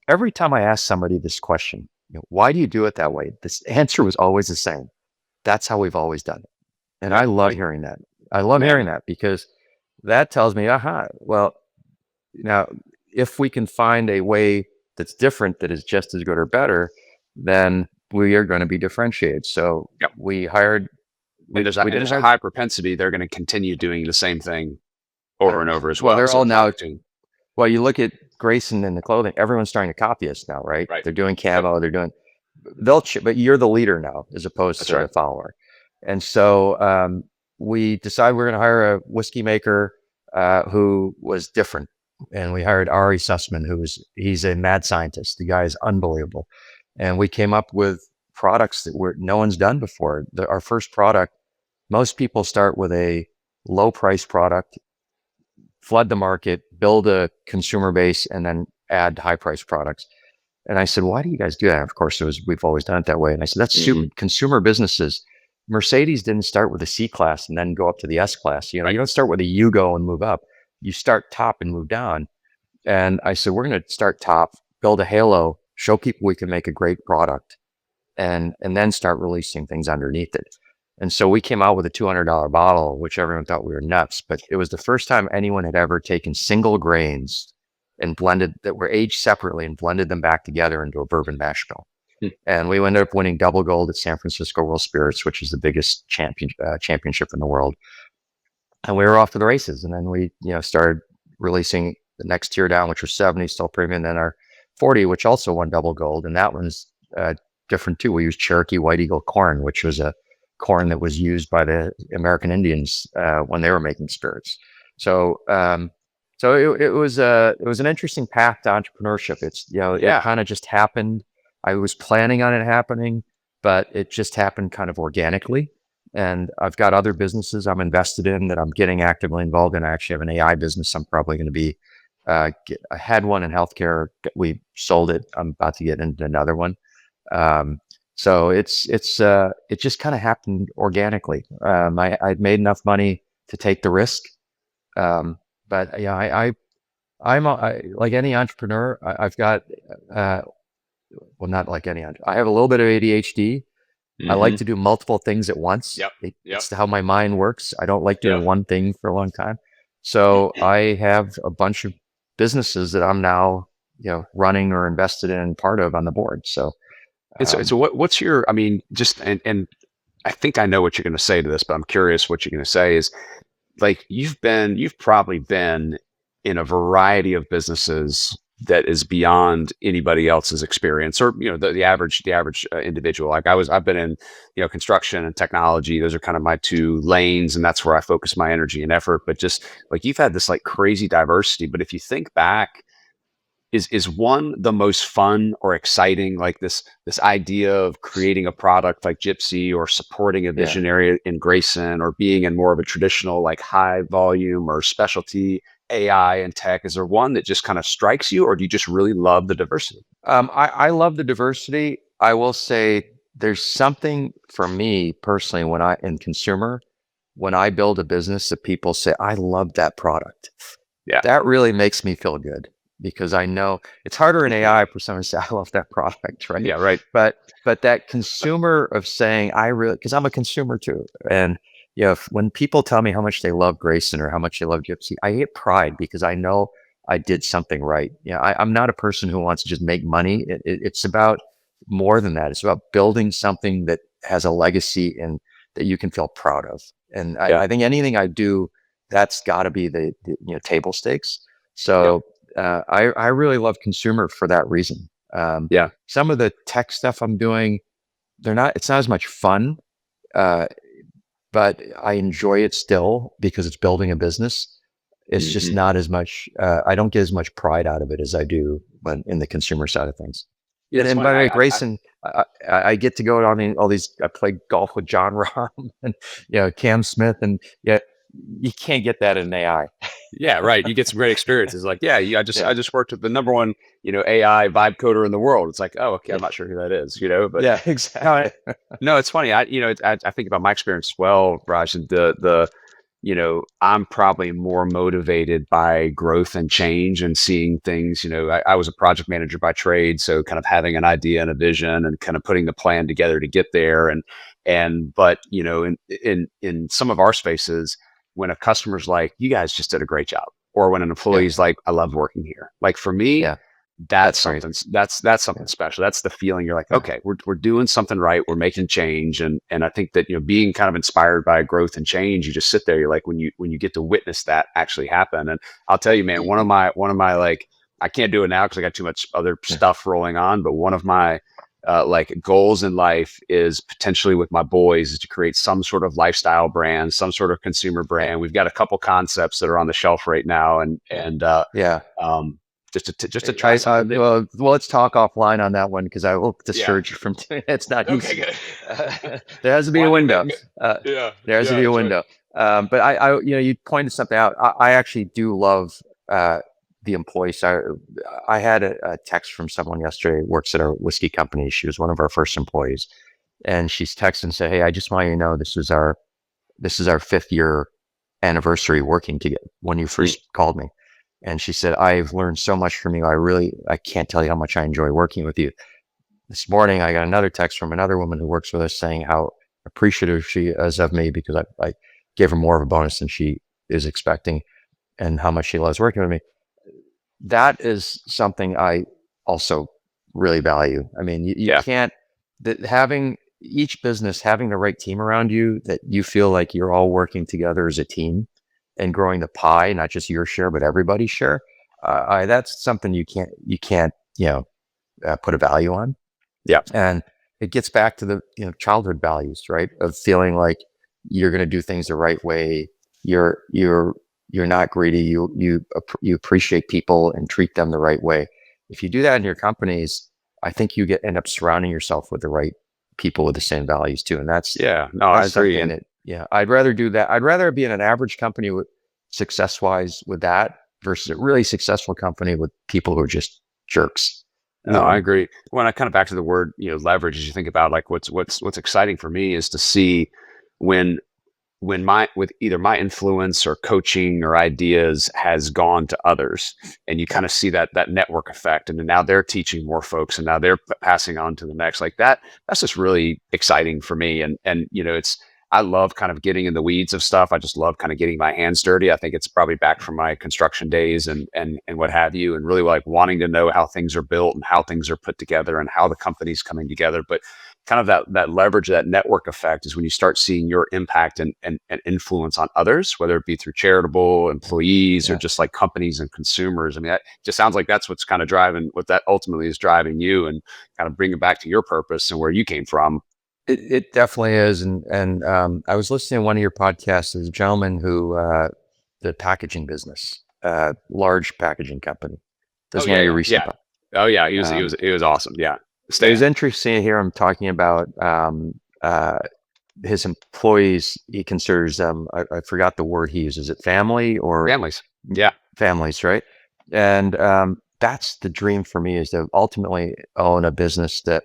every time I ask somebody this question, why do you do it that way? This answer was always the same. That's how we've always done it. And I love hearing that. I love hearing that, because that tells me, well, now if we can find a way that's different, that is just as good or better, then we are going to be differentiated. So we hired. There's a high propensity they're going to continue doing the same thing over and over as well. They're all now. Well, you look at Grayson and the clothing. Everyone's starting to copy us now, right? They're doing camo. They're doing. But you're the leader now, as opposed to the follower. And so we decided we're going to hire a whiskey maker who was different. And we hired Ari Sussman, he's a mad scientist. The guy is unbelievable. And we came up with products that no one's done before. Our first product, most people start with a low price product, flood the market, build a consumer base, and then add high price products. And I said, why do you guys do that? Of course, we've always done it that way. And I said, that's consumer businesses. Mercedes didn't start with a C class and then go up to the S class. You don't start with a Yugo and move up. You start top and move down. And I said, we're going to start top, build a halo, show people we can make a great product, and then start releasing things underneath it. And so we came out with a $200 bottle, which everyone thought we were nuts, but it was the first time anyone had ever taken single grains and blended that were aged separately and blended them back together into a bourbon mash bill. And we ended up winning double gold at San Francisco World Spirits, which is the biggest championship in the world. And we were off to the races. And then we, started releasing the next tier down, which was 70, still premium, then our 40, which also won double gold. And that one's different too. We used Cherokee White Eagle corn, which was a corn that was used by the American Indians when they were making spirits. So it was an interesting path to entrepreneurship. It's, it kind of just happened. I was planning on it happening, but it just happened kind of organically. And I've got other businesses I'm invested in that I'm getting actively involved in. I actually have an AI business. I'm probably going to be, I had one in healthcare. We sold it. I'm about to get into another one. So it just kind of happened organically. I'd made enough money to take the risk. But yeah, I'm like any entrepreneur. I've got, well, not like any, I have a little bit of ADHD. I like to do multiple things at once. It's how my mind works. I don't like doing one thing for a long time. So I have a bunch of businesses that I'm now, running or invested in part of on the board. So, so what's your, I mean, just, and I think I know what you're going to say to this, but I'm curious what you're going to say is, like, you've probably been in a variety of businesses that is beyond anybody else's experience, or the average individual. Like I've been in construction and technology. Those are kind of my two lanes, and that's where I focus my energy and effort. But just like, you've had this like crazy diversity. But if you think back, is one the most fun or exciting, like this idea of creating a product like Gypsy, or supporting a visionary in Grayson, or being in more of a traditional like high volume or specialty AI and tech? Is there one that just kind of strikes you, or do you just really love the diversity? I love the diversity. I will say there's something for me personally when I build a business that people say, I love that product. Yeah. That really makes me feel good, because I know it's harder in AI for someone to say, I love that product, right? Yeah, right. But that consumer of saying, because I'm a consumer too. And when people tell me how much they love Grayson or how much they love Gypsy, I get pride because I know I did something right. I'm not a person who wants to just make money. It's about more than that. It's about building something that has a legacy and that you can feel proud of. And I think anything I do, that's got to be the table stakes. So I really love consumer for that reason. Some of the tech stuff I'm doing, it's not as much fun. But I enjoy it still because it's building a business. It's just not as much, I don't get as much pride out of it as I do when in the consumer side of things. And by the way, Grayson, I get to go on all these, I play golf with John Rahm and Cam Smith, and you can't get that in AI. Yeah, right. You get some great experiences. Like, I just worked with the number one, AI vibe coder in the world. It's like, oh, okay, I'm not sure who that is, but yeah, exactly. No, it's funny. I think about my experience as well, Raj, and I'm probably more motivated by growth and change and seeing things. I was a project manager by trade, so kind of having an idea and a vision and kind of putting the plan together to get there. But in some of our spaces, when a customer's like, you guys just did a great job, or when an employee's like, I love working here. Like for me, that's something, that's something special. That's the feeling. You're like, okay, we're doing something right. We're making change. And I think that, being kind of inspired by growth and change, you just sit there, you're like, when you get to witness that actually happen. And I'll tell you, man, one of my, like, I can't do it now because I got too much other stuff rolling on, but one of my, like goals in life is potentially with my boys is to create some sort of lifestyle brand, some sort of consumer brand. We've got a couple concepts that are on the shelf right now, and just to try something. Well, let's talk offline on that one, because I will discourage you from doing it. It's not easy. Good. There has to be a window. There has to be a window. Right. But I you pointed something out. I actually do love the employee side. I had a text from someone yesterday who works at our whiskey company. She was one of our first employees, and she's texted and said, "Hey, I just want you to know this is our 5th year anniversary working together when you first called me." And she said, "I've learned so much from you. I can't tell you how much I enjoy working with you." This morning, I got another text from another woman who works with us saying how appreciative she is of me because I gave her more of a bonus than she is expecting, and how much she loves working with me. That is something I also really value. I mean, you can't, having each business, having the right team around you, that you feel like you're all working together as a team and growing the pie, not just your share, but everybody's share. that's something you can't, put a value on. Yeah. And it gets back to the, childhood values, right? Of feeling like you're going to do things the right way. You're not greedy. You appreciate people and treat them the right way. If you do that in your companies, I think you end up surrounding yourself with the right people with the same values too. And that's I agree. something that, I'd rather do that. I'd rather be in an average company with success-wise with that versus a really successful company with people who are just jerks. No, I agree. When I kind of back to the word, leverage, as you think about like what's exciting for me is to see when with either my influence or coaching or ideas has gone to others, and you kind of see that network effect, and then now they're teaching more folks, and now they're passing on to the next, like that's just really exciting for me. And I love kind of getting in the weeds of stuff. I just love kind of getting my hands dirty. I think it's probably back from my construction days and what have you, and really like wanting to know how things are built and how things are put together and how the company's coming together. But kind of that leverage, that network effect is when you start seeing your impact and influence on others, whether it be through charitable employees or just like companies and consumers. I mean, that just sounds like that's what's kind of driving, what that ultimately is driving you, and kind of bring it back to your purpose and where you came from. It definitely is. And I was listening to one of your podcasts. There's a gentleman who, the packaging business, large packaging company. There's one of your recent. Oh yeah. He was awesome. Yeah. It was interesting to hear him talking about his employees. He considers them, I forgot the word he uses. Is it family or families? Yeah. Families, right? And that's the dream for me, is to ultimately own a business that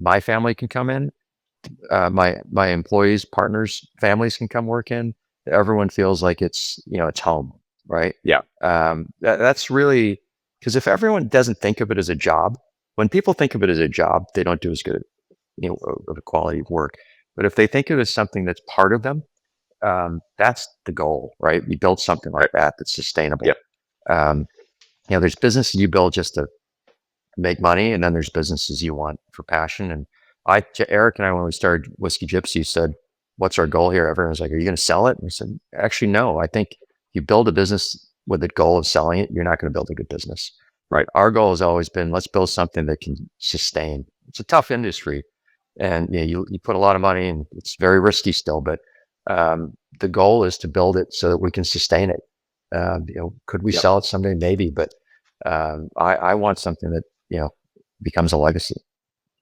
my family can come in, my employees, partners, families can come work in. Everyone feels like it's home, right? Yeah. That's really, because if everyone doesn't think of it as a job, when people think of it as a job, they don't do as good, of a quality of work. But if they think of it as something that's part of them, that's the goal, right? We build something like that that's sustainable. Yep. There's businesses you build just to make money, and then there's businesses you want for passion. And Eric and I, when we started Whiskey Gypsy, said, "What's our goal here?" Everyone was like, "Are you going to sell it?" And we said, "Actually, no. I think you build a business with the goal of selling it, you're not going to build a good business." Right. Our goal has always been, let's build something that can sustain. It's a tough industry, and you put a lot of money, and it's very risky still. But the goal is to build it so that we can sustain it. Could we sell it someday? Maybe, but I want something that becomes a legacy.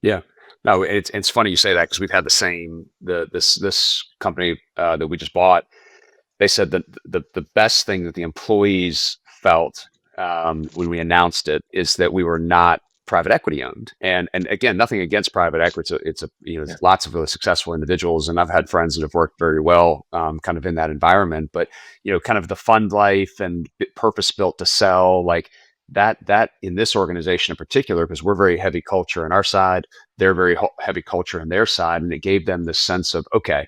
Yeah. No, it's funny you say that, because we've had the same this company that we just bought. They said that the best thing that the employees felt when we announced it is that we were not private equity owned. And again, nothing against private equity. It's lots of really successful individuals, and I've had friends that have worked very well kind of in that environment. But kind of the fund life and purpose built to sell, like that in this organization in particular, because we're very heavy culture on our side, they're very heavy culture on their side, and it gave them this sense of, okay,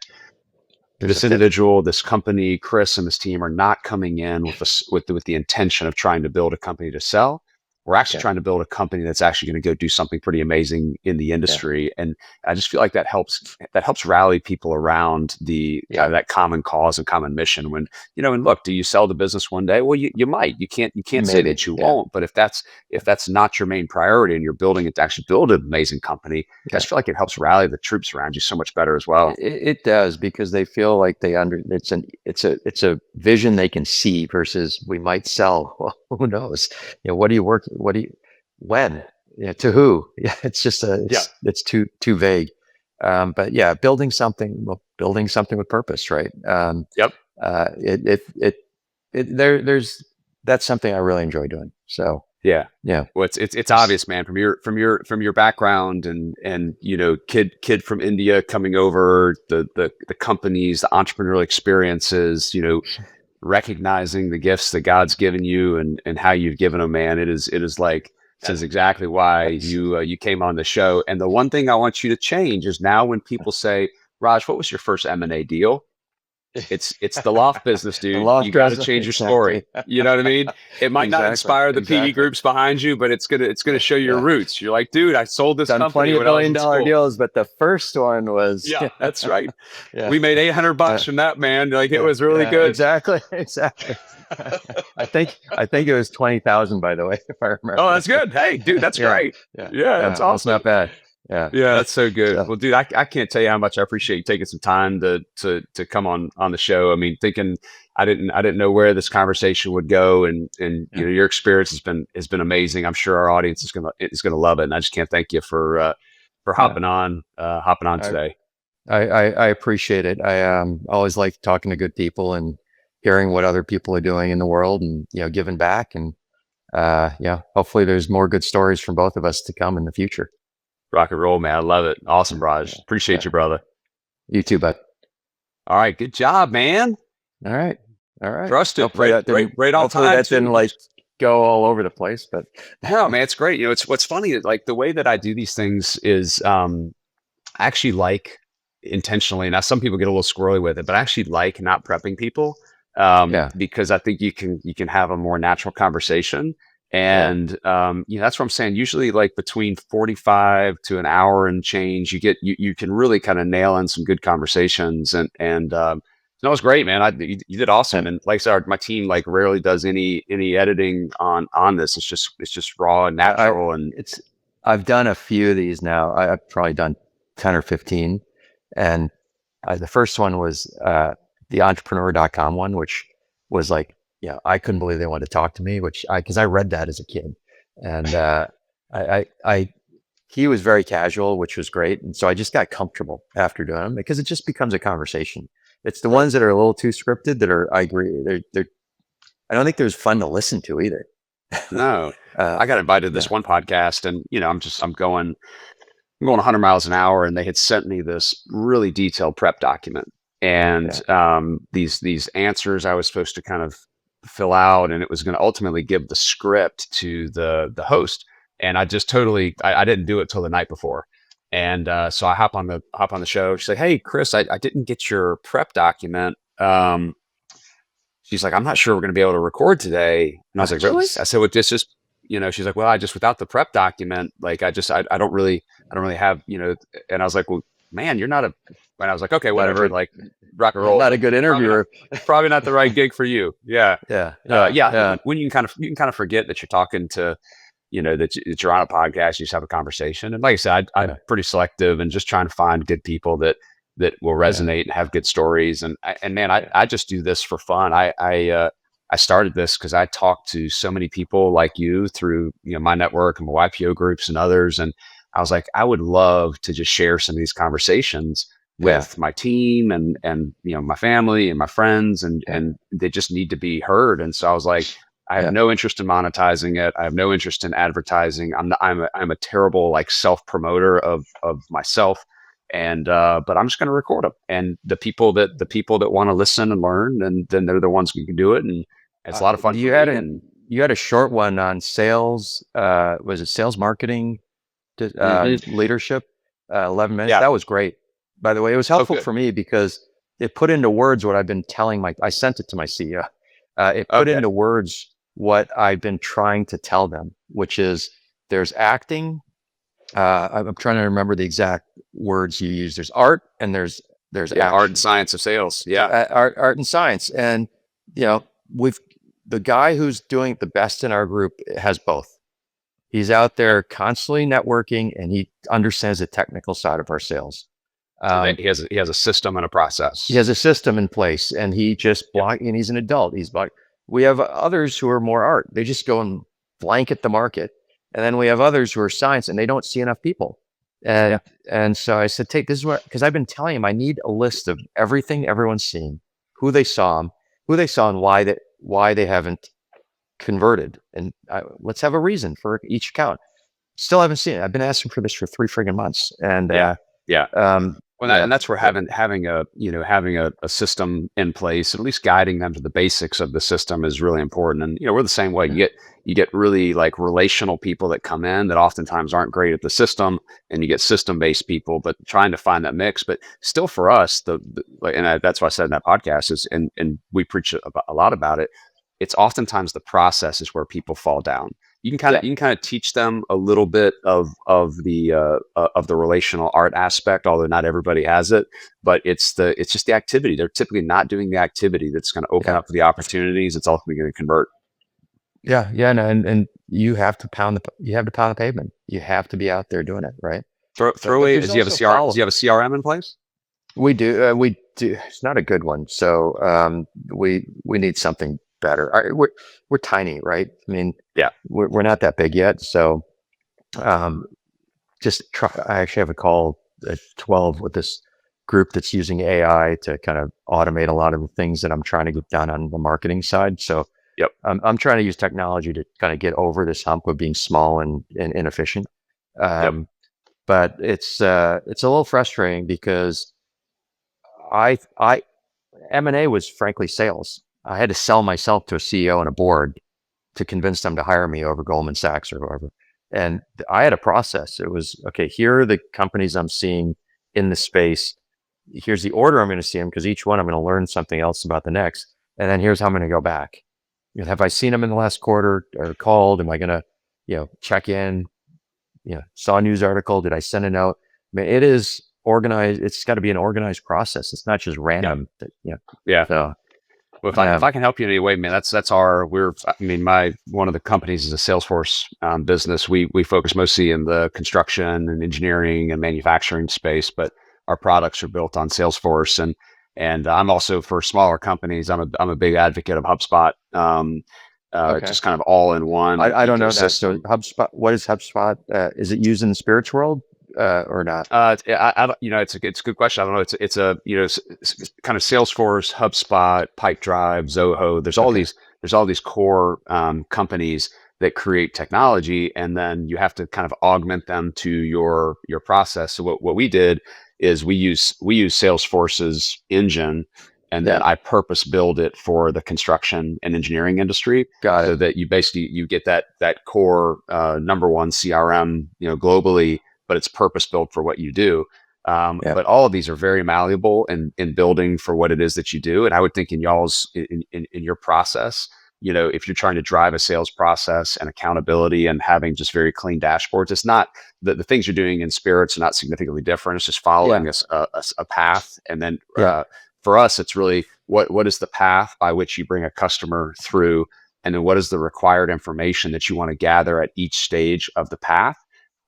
this individual, this company, Chris and this team are not coming in with the intention of trying to build a company to sell. We're actually trying to build a company that's actually going to go do something pretty amazing in the industry. And I just feel like that helps rally people around that common cause and common mission. When, and look, do you sell the business one day? Well, you might. You can't say that you won't. But if that's not your main priority, and you're building it to actually build an amazing company, I just feel like it helps rally the troops around you so much better as well. It does, because they feel like it's a vision they can see, versus we might sell. Well, who knows? What do you work? When? To who? Yeah, it's just it's too vague. But yeah, building something with purpose, right? Yep. That's something I really enjoy doing. So yeah. Well, it's obvious, man, from your background and kid from India coming over, the companies, the entrepreneurial experiences, recognizing the gifts that God's given you and how you've given them, man. It is like, this is exactly why you came on the show. And the one thing I want you to change is, now when people say, "Raj, what was your first M&A deal?" It's the loft business, dude. loft You got to business, change your exactly. story. You know what I mean? It might not inspire the PE Exactly. groups behind you, but it's gonna show your roots. You're like, dude, I sold this Done company plenty of when I was in $1 billion school. deals, but the first one was Yeah, that's right. yeah. We made $800 from that, man. Like it was really good. Exactly. I think it was 20,000, by the way, if I remember. Oh, that's good. Hey, dude, that's great. Yeah, that's awesome. That's not bad. Yeah, that's so good. Well, dude, I can't tell you how much I appreciate you taking some time to come on the show. I mean, thinking I didn't know where this conversation would go, and you know, your experience has been amazing. I'm sure our audience is gonna love it, and I just can't thank you for hopping on today. I appreciate it. I always like talking to good people and hearing what other people are doing in the world, and giving back, and hopefully there's more good stories from both of us to come in the future. Rock and roll, man. I love it. Awesome, Raj. Appreciate you, brother. You too, bud. All right. Good job, man. All right. Trust it. Hopefully Right on time. That didn't like go all over the place, but no, man, it's great. It's what's funny is like the way that I do these things is I actually like intentionally. Now, some people get a little squirrely with it, but I actually like not prepping people because I think you can have a more natural conversation. And that's what I'm saying. Usually, like between 45 to an hour and change, you can really kind of nail in some good conversations. And that was great, man. You did awesome. And like I said, my team like rarely does any editing on this. It's just raw and natural. I've done a few of these now. I've probably done 10 or 15, and the first one was the entrepreneur.com one, which was like, I couldn't believe they wanted to talk to me, because I read that as a kid, and he was very casual, which was great. And so I just got comfortable after doing them, because it just becomes a conversation. It's the ones that are a little too scripted that are, I agree. I don't think they're fun to listen to either. No, I got invited to this one podcast, and I'm going 100 miles an hour, and they had sent me this really detailed prep document, and these answers I was supposed to kind of fill out, and it was going to ultimately give the script to the host. And I just totally I didn't do it till the night before. And so I hop on the show. She's like, "Hey, Chris, I didn't get your prep document." She's like, "I'm not sure we're going to be able to record today." And I was like, "Really?" I said, "Well, just she's like, "Well, without the prep document, like I don't really have, And I was like, "Well, man, you're not a." And I was like, "Okay, whatever." Like, rock and roll. Not a good interviewer. Probably not the right gig for you. Yeah. Yeah. When you can kind of forget that you're talking to, that you're on a podcast, you just have a conversation. And like I said, I'm pretty selective and just trying to find good people that will resonate and have good stories. And man, I just do this for fun. I started this because I talked to so many people like you through, my network and my YPO groups and others. And I was like, I would love to just share some of these conversations with my team and my family and my friends, and they just need to be heard. And so I was like, I have no interest in monetizing it. I have no interest in advertising. I'm a terrible like self promoter of myself, and but I'm just going to record them. And the people that want to listen and learn, and then they're the ones who can do it. And it's a lot of fun. You had a short one on sales. Was it sales marketing, leadership? 11 minutes. Yeah. That was great. By the way, it was helpful for me because it put into words what I've been telling I sent it to my CEO. It put into words what I've been trying to tell them, which is there's acting. I'm trying to remember the exact words you use. There's art and there's art and science of sales. Yeah. Art and science. And, the guy who's doing the best in our group has both. He's out there constantly networking, and he understands the technical side of our sales. He has a system and a process. He has a system in place, and he just and he's an adult. We have others who are more art. They just go and blanket the market. And then we have others who are science, and they don't see enough people. And so I said, this is what, because I've been telling him I need a list of everything everyone's seen, who they saw, and why they haven't converted. And let's have a reason for each account. Still haven't seen it. I've been asking for this for 3 friggin' months. And And that's where having a system in place, at least guiding them to the basics of the system, is really important. And we're the same way. You get really like relational people that come in that oftentimes aren't great at the system, and you get system-based people, but trying to find that mix. But still, for us, that's what I said in that podcast is, and we preach a lot about it. It's oftentimes the process is where people fall down. You can kind of teach them a little bit of the relational art aspect, although not everybody has it. But it's just the activity. They're typically not doing the activity that's going to open up the opportunities. It's ultimately going to convert. Yeah, and you have to pound the pavement. You have to be out there doing it, right? Do you have a CRM in place? We do. We do. It's not a good one, so we need something better. We're tiny, right? I mean, we're not that big yet. So, just try. I actually have a call at 12 with this group that's using AI to kind of automate a lot of the things that I'm trying to get done on the marketing side. So, I'm trying to use technology to kind of get over this hump of being small and inefficient. But it's a little frustrating because M&A was frankly sales. I had to sell myself to a CEO and a board to convince them to hire me over Goldman Sachs or whoever. And I had a process. It was, okay, here are the companies I'm seeing in the space. Here's the order I'm going to see them, because each one I'm going to learn something else about the next. And then here's how I'm going to go back. Have I seen them in the last quarter or called? Am I going to, check in? Saw a news article. Did I send a note? I mean, it is organized. It's got to be an organized process. It's not just random. So, well, if I can help you in any way, man, one of the companies is a Salesforce business. We focus mostly in the construction and engineering and manufacturing space, but our products are built on Salesforce. And I'm also, for smaller companies, I'm a big advocate of HubSpot. Just kind of all in one. I don't know that. So HubSpot, what is HubSpot? Is it used in the spirits world or not? It's a good question. I don't know. It's a kind of Salesforce, HubSpot, Pipedrive, Zoho. There's all these core companies that create technology, and then you have to kind of augment them to your process. So what we did is we use Salesforce's engine, and then I purpose build it for the construction and engineering industry. Got it. So that you get that core number one CRM, globally, but it's purpose built for what you do. But all of these are very malleable in building for what it is that you do. And I would think in your process, if you're trying to drive a sales process and accountability and having just very clean dashboards, it's not the things you're doing in spirits are not significantly different. It's just following a path. And then for us, it's really what is the path by which you bring a customer through, and then what is the required information that you want to gather at each stage of the path.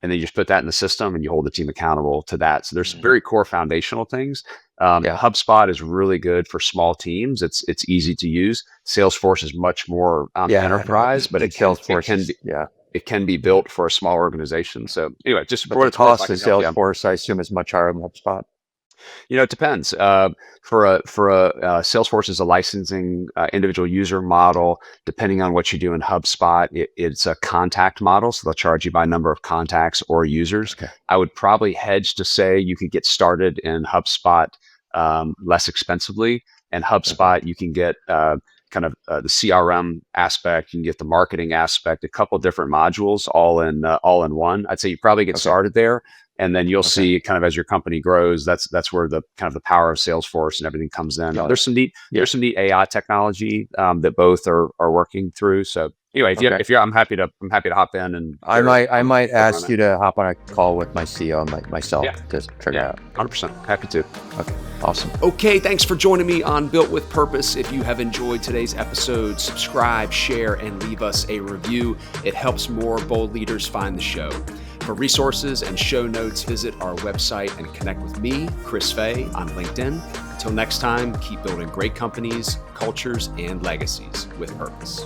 And then you just put that in the system and you hold the team accountable to that. So there's some very core foundational things. HubSpot is really good for small teams. It's easy to use. Salesforce is much more enterprise, but it can be built for a small organization. So anyway, just for the cost of Salesforce, I assume is much higher than HubSpot. It depends. For a Salesforce is a licensing individual user model. Depending on what you do in HubSpot, it's a contact model, so they'll charge you by number of contacts or users. Okay. I would probably hedge to say you could get started in HubSpot less expensively, and HubSpot you can get kind of the CRM aspect, you can get the marketing aspect, a couple different modules all in one. I'd say you probably get started there. And then you'll see kind of as your company grows, that's where the kind of the power of Salesforce and everything comes in. There's some neat AI technology that both are working through. So anyway, if you're, I'm happy to hop in, and I might ask you to hop on a call with my CEO and myself to figure out. 100%. Happy to. Okay. Awesome. Okay, thanks for joining me on Built with Purpose. If you have enjoyed today's episode, subscribe, share, and leave us a review. It helps more bold leaders find the show. For resources and show notes, visit our website and connect with me, Chris Fay, on LinkedIn. Until next time, keep building great companies, cultures, and legacies with purpose.